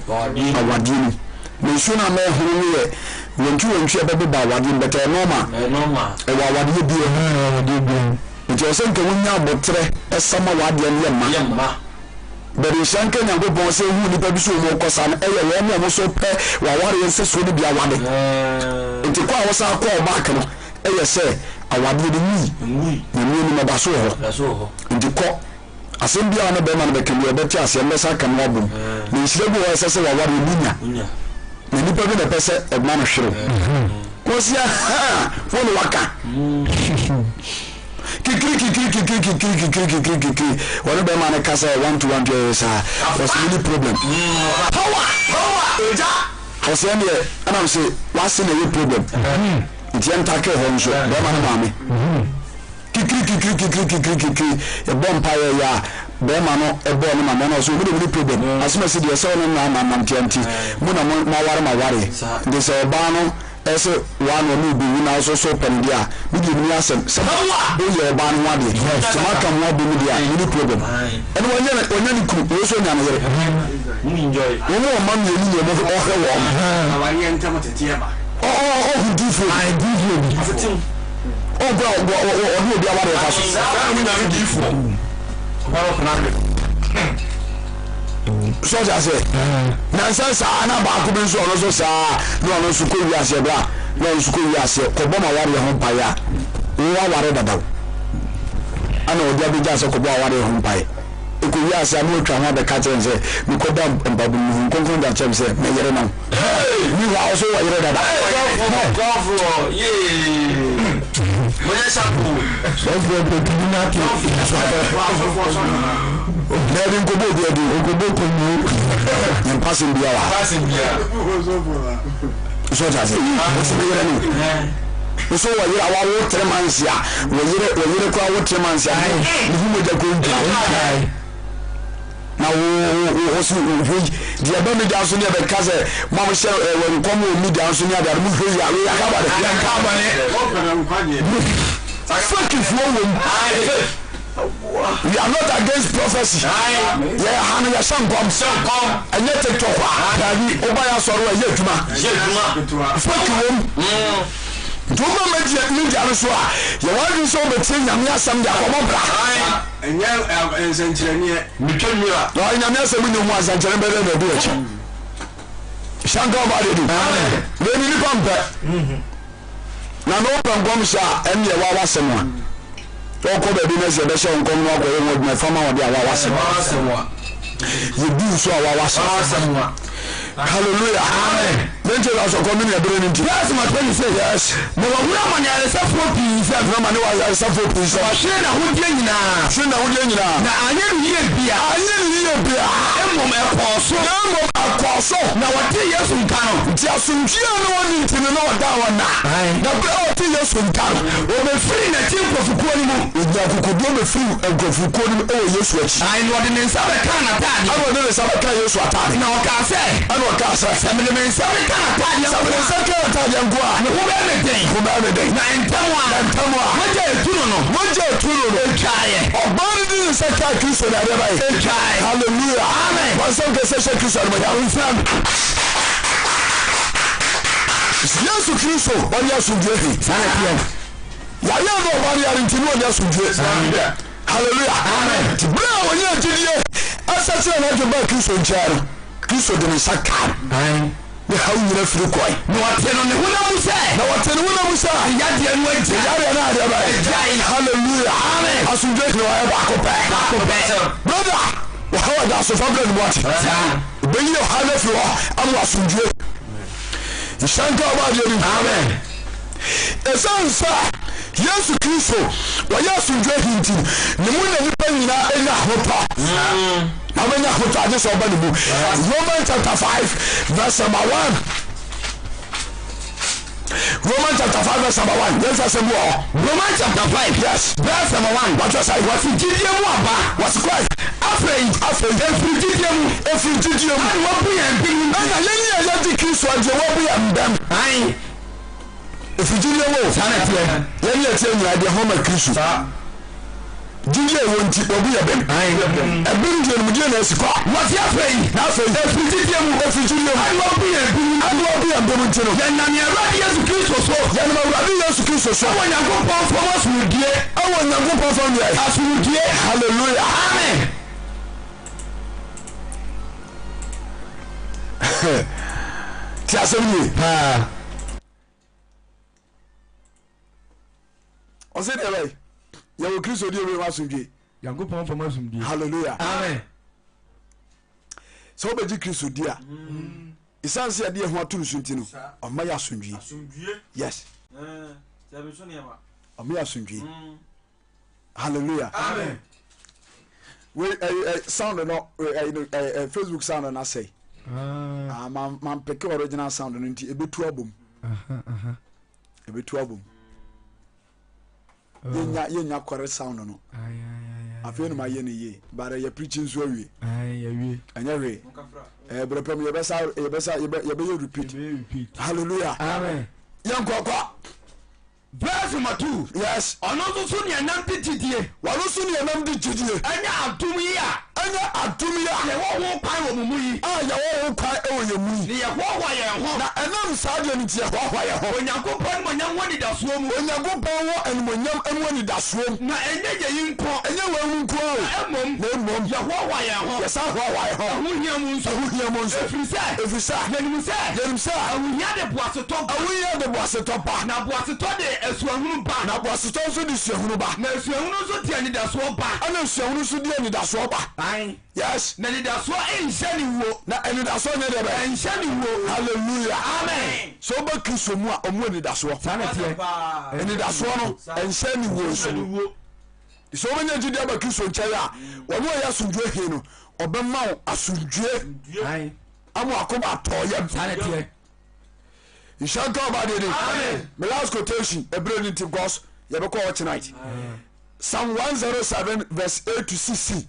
awade ni na nsuo na ma ehuru no ye wontu ebebe ba awade mbeta normal awade bi awade bi nti ose nke wonya abotre esama wade no yemma bere shanke nyango bon se hu ni babi so mo kosa na eye wo mo so pe waware yense so ni bia wade nti kwa wo sa kwa back no eye se awade ni ni maba so ho nti ko asem bia na be ma na be kemi obeti asem be sa kan wabum ni nsire bi wo se waware bunya ni nipa bi na pese e ma no hwere ko sia wo no waka kikiri wale be man kasa 1 to 1 sa was really problem power eja ose ene ana am say was in a problem it yan take ho nso be man maame kikiri e bom paye ya be man no e bo no mama no so really problem asima se de se no na mamtianti mu na ma ware de se ba no ese one or be na so pendia we give me asem sabawa do ye ba no wade so maka mo be me dia any problem and when you ku so nya no yere we enjoy we no man ye ni mo o he wo na wari enta motete ba who do for I do for bro o no dia ware ka so we na do for ba o kana so just say na sense ana ba ko ben so ono so sa no ono su ko wi ase bra no su ko wi ase ko bo ma ware ho pa ya wo ware dadaw ana o dia bi ja so ko bo ware ho pa e ko wi ase anu twa ho be ka chen se mi ko dam babu mi konkon da chem se me yere na mi wa so wa yere dadaw go for Moja shampoo. So for the dinner to Never go do go to you. And passing the hour. Passing the hour. So that's it. So what you are what 3 months ya. We call what 3 months ya. Who would go now also the abemi down so near the cousin mama say when come me down so near that move here we are fuck if we are not against prophecy yeah hanu ya shampom and yet to dabi obaya soro ye djuma fuck you Duma media so a ye wan so betie nyame asam da komobra enya ensenkyerenie mitwemira no nyame asam ni mu asankyere be na do achi shanka ba de du le ni pampe na no pangom sha enne wa wasem a ko be bi na se be sha nkom no ko ye mo fama wo de wa wasem ye du so wa wasem hallelujah amen Benje la so come in the nti yes my friend say yes no wa hura manya le safo pi say no manya wa safo pi so hwe na ho die nyina na anye ni bia emmom ekoso na wate yesu nkano ti asumjia no woni ntine no wada wana na bra wate yesu nkano o me free na ti kofuko ni mu ija kokodo me free kofuko ni o yesu achi ai no de nsa be kana tani ano de nsa be kana yesu atani na o ka se me me nsa be kana tani sa ka tani ngwa ni ho be me den na entamwa moje eturo no echaye obani di nsa ka kristo na be bai echaye hallelujah amen wanso ke se kristo na ya unfam Yesu Kristo wani asundwe sana pia ya no wani arintinu wani asundwe hallelujah amen tibra wani ajidie asase na jomba Kristo ncharo Kristo de sakar amen ne hawo nyina firi koi no wateno ne huna musa ya de anu enti ya na ade ba hallelujah amen asundwe no ya ba ko pe brother wa hawa da so fabra ni wati be yi halefu amu asundwe Shanka Awurade amen esansa Yesu Kristo wa Yesu ndwehinti ne mu na nipa nyina enya hopa amenya hopa de so ba ne mu Romans chapter 5 verse number 1 Romans chapter 5 verse number 1 yes asembo Romans chapter 5 yes verse number 1 what was I was jidie mu aba was Christ afraid every jidie mu and what we am being and yeni ya di Kristo anje what we am dem ai efijire wo sana tie yɛn yɛ tie nyina de homa kristo jide wo nti obu yɛ bem ɛbem die no die na esikɔ wɔte afei na afei efijire mu aduwa bi yɛ bem nti no yɛn nam Awurade Yesu Kristo so yɛn nam Awurade Yesu Kristo so awɔ Nyankopɔn fɔm asomdue asomdue hallelujah amen ti asɛm nie ɔsɛ deɛ bɛyi yɛwɔ Kristo die wei asomdue Nyankopɔn fɔm asomdue hallelujah amen sɛ wobɛgye Kristo die a ɛsiane sɛ yɛde yɛ ho ato no so nti no ɔma yɛ asomdue yes ɔma yɛ asomdue hallelujah amen we sound no Facebook sound no asɛe mampɛke original sound no nti ɛbɛtu abom yɛnya kɔre sound no afei no mayɛ no yie bare yɛ preaching nso awie ɛnyɛ hwee berɛpɛm yɛbɛyɛ repeat hallelujah amen yɛnkɔkɔ verse number 2 yes ɔno nso so neɛ nam de gyidie wɔno so neɛ nam de gyidie ɛnyɛ adom yi a ɛnyɛ adom yi a yɛwɔ ho kwan wɔ mo mu yi a yɛwɔ ho kwan ɛwɔ yɛ mu yi ne yɛhoahoa yɛn ho na ɛnam saa deɛ no nti yɛhoahoa yɛ ho Onyankopɔn animonyam wɔ anidasoɔ mu Onyankopɔn wɔ animonyam ɛmu anidasoɔ mu na ɛnyɛ yɛyi nko ɛnyɛ wɔn mu nko o na mmom yɛhoahoa yɛn ho yɛsa hoahoa yɛ ho ɛho hia mu nso ɛfiri sɛ yɛnim sɛ ahohia de boasetɔ ba na boasetɔ de asuahunu ba na boasetɔ nso de suahunu ba na asuahunu nso de anidasoɔ ba ɛna suahunu nso de anidasoɔ ba yes na anidasoɔ ɛnhyɛ ne wuo na anidasoɔ nyɛ deɛ bɛ ɛnhyɛ ne wuo hallelujah amen so wobɛ Kristo mu a ɔmu anidasoɔ anidasoɔ no ɛnhyɛ ne wuo nso so wobɛnya gyidi aba Kristo nkyɛn a wɔne ɔyɛ asomdwoe hei no ɔbɛma wo asomdwoe ama akoma atɔɔyɛ nhyɛnka ɔba deɛ de my last quotation ɛberɛ no nti because yɛbɛkɔ wɔ tonight Psalm 107 verse 8 to 6c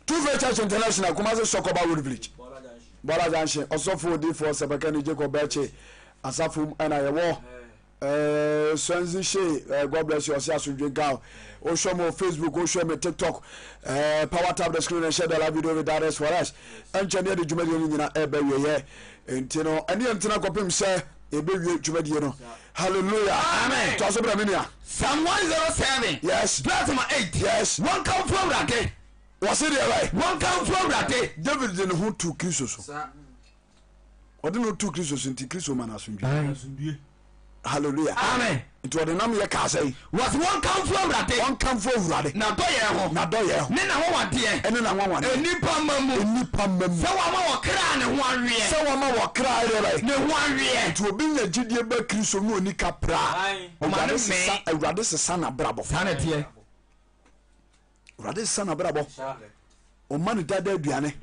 Two-Faith Church International Kumasi Sokoba Road Village Bola Junction Osofo Odifo Sebekani Jacob Beche Asafum and Ayawo Swenzi She God bless you Osia Sunjwe Gal o show me Facebook o show me TikTok power tap the screen and share the live video with others for us engineer the jumadi ni nyina ebe wiye ntino ene ntina kopem se ebe wie jumadi no hallelujah amen to so bra me nia Psalm 107 yes verse number 8 yes one come from Awurade wase de right one come from Awurade David de who to Kristo so odi no to Kristo so nti Kristo man asundwe hallelujah amen nti odi nam ye ka say was one come from Awurade one come from Awurade na do ye ho ne na ho wade ene na nwanwa enipa mamu se wa ma wo kra ne ho awie se wa ma wo kra ere ne ho awie nti obi nya gidie ba Kristo no oni kapra Awurade sesa na brabo sana tie Awurade sesa na brabo o man dada aduane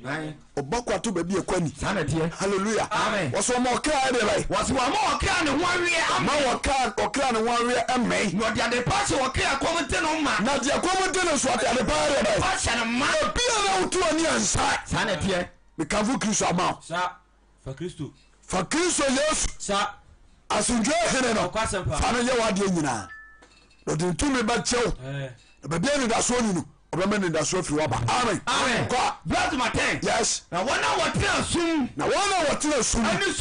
obakwato ba bi ekwani sana tie hallelujah amen waso mo kra ere was wa ma wo kra ne ho awie ma wo kra ne ho awie eme no dia de pass wo kra komite no ma na dia komite no so dia de ba ere pass na ma bi na utu ani ansa sana tie me kavu Kristo ama sa fa Kristo Yesu sa asundwe Hene no fa no ye wade nyina no de ntumi ba chew ba bia ni da so ni no obama ni da so fi wa ba amen kwa verse 10 yes na wana watena sum ani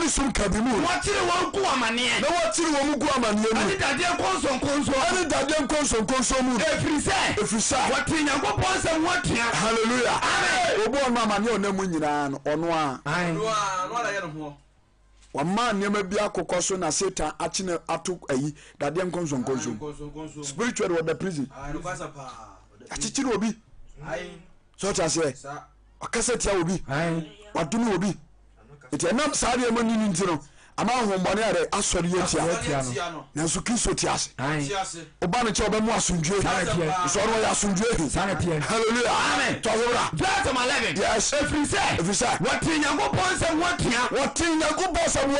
sum kabimu watire won ku amane na watire won ku amane mu ani dade konson mu efrisa watire Nyankopɔn sɛ watia hallelujah amen obo on amane on mu nyina no ono a no ala ye no ho wama nneɛma bi akokɔ so na Satan akyene ato ayi dade konson spiritual with the prison achichiri obi so ta se akasa tia obi wadumi obi eti enam saa de mani ni ntino ama hombone are asori yetia no nanso Kristo ti ase oba ne che oba mu asundwe so ro ya asundwe hallelujah amen to wora verse 11 yes efisa wati Nyankopɔn sɛ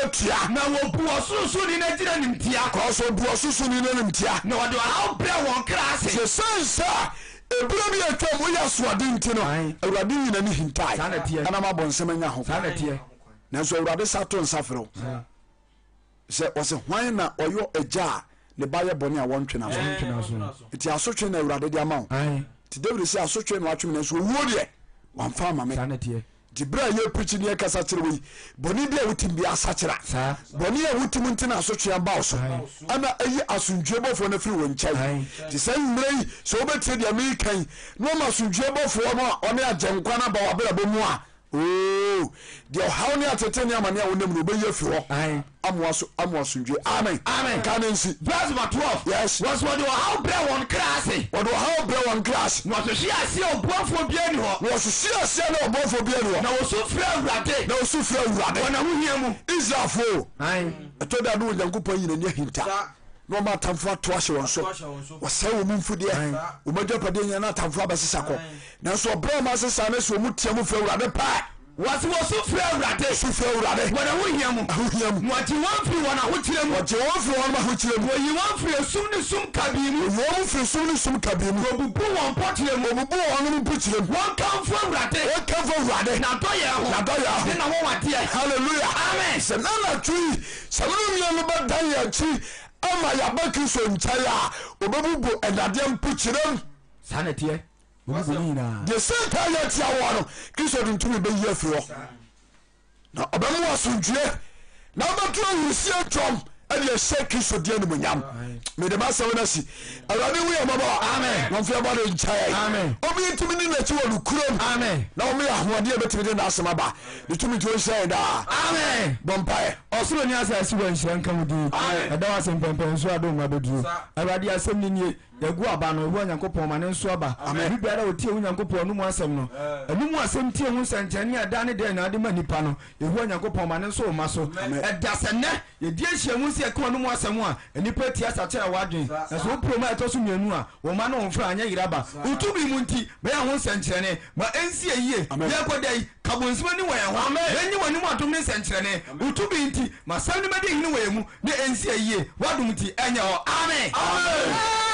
watia na wo bu osusu ni na gyina nimtia ko so bu osusu ni na nimtia na wode aw bre won kra ase se sensa ebura bi atwa mo ya soade ntino Awurade nyina ni hintai ana ma bonsem anya ho nanso Awurade sato nsafrew sɛ ɔsɛ hwan na ɔyɔ agya ne ba yɛ bɔne a wɔntwe na so nti asotwe na Awurade de ama wo nti David sɛ asotwe na watwe na so owuo deɛ wamfa ama me nti berɛ a yɛ prikyi ne yɛkasa kyerɛ wei bɔne bi a wotim bi asakyera bɔne a wotim nti na asotwe aba wo so ana ɛyi asomdwe bɔfoɔ no firi wɔ nkyɛn nti sɛ mmerɛ yi sɛ wobɛtie deɛ meekan na ɔma asomdwe bɔfoɔ no a ɔne agyenkwa no aba wabrabɔ mu a deɛ ɔhaw ne atete ne amane a wonam no wobɛyi afiri hɔ amoa asomdwe amen ka ne nsi verse 12 yes wɔs wɔde ɔhaw brɛ wɔn kra ase wɔde ɔhaw brɛ wɔn kra ase na wɔhwehwe aseɛ ɔboafoɔ bia ni hɔ na wɔhwehwe aseɛ ne ɔboafoɔ bia ni hɔ na wɔsu frɛ Awurade na wɔsu frɛ Awurade wɔn ahohia mu Israelfoɔ ɛtɔ da no Onyankopɔn nyina ni ahinta na ɔma atamfoɔ ato ahyɛ wɔn so wɔsɛe wɔ mu mfudeɛ ɔmadwapadeɛ nyina na atamfoɔ abɛsesa kɔ nanso ɔbrɛ ɔma asesa no sɛ ɔmu tia mu frɛ Awurade paa wɔse wɔsu frɛ Awurade su frɛ Awurade wɔn ahohia mu wɔgye wɔn firi wɔn ahokyerɛ mu wɔgye wɔn firi wɔn ahokyerɛ mu wɔyi wɔn firi sum ne sum kabii mu wɔn firi sum ne sum kabii mu wɔbubu wɔn mpɔkyerɛ mu wɔbubu wɔn mpɔkyerɛ mu wɔn kamfo Awurade n'adɔyɛ ho ne na wɔn wadeɛ hallelujah amen sɛ nana tui sɛ wɔn nyɛ no bɛdan yɛ akyi ama yɛaba Kristo nkyɛe a wɔbɛbubu ɛnadeɛ mpɔkyerɛ mu saa na teɛ deɛ sɛntaa yɛ tia wɔ no Kristo de ntumi bɛyi afiri hɔ na ɔbɛmu asomdwie na wobɛto awurusie twɔm ɛde ɛhyɛ Kristo deɛ no munyam mede masɛm no asi Awurade woyɛ mmɔbɔ na ɔmfeɛ bɔne nkyɛe ɔmeyɛ tumi ne nakyi wɔ no kurom na ɔmeyɛ ahoɔdeɛ bɛtumi de n'asɛm aba ne tumi nti ɔnhyɛe daa bɔmpaeɛ ɔsoro ne asase wɔ nhyira nka mu din ɛda wo asɛm pɛmpɛn nso adom abɛduru Awurade asɛm ne nie yɛgu aba no ɛwɔ Onyankopɔn ma ne nso aba biribiara a ɔtie wo Onyankopɔn no mu asɛm no ɛno mu asɛm tie ho nsɛnkyɛnne a ɛda ne dɛ na ade ma nipa no yɛhu Onyankopɔn ma ne nso ɔma so ɛda sɛ nnɛ yɛdi ahyia mu sɛ yɛka no mu asɛm a nipa tie asakyerɛ wadwen na sɛ wopuro ma ɛtɔ so mmienu a wɔma no wɔmfra anyɛ yera ba wotumi mu nti bɛyɛ ho nsɛnkyerɛnne ma ɛnsie yie yɛkɔda yi kabonsima ne wɔ yɛn ho yɛnyi wɔ ne mu atom ne nsɛnkyerɛnne wotumi nti ma sɛm ne mɛde hene wɔ yɛ mu ne ɛnsie yie wadom nti ɛnyɛ hɔ amen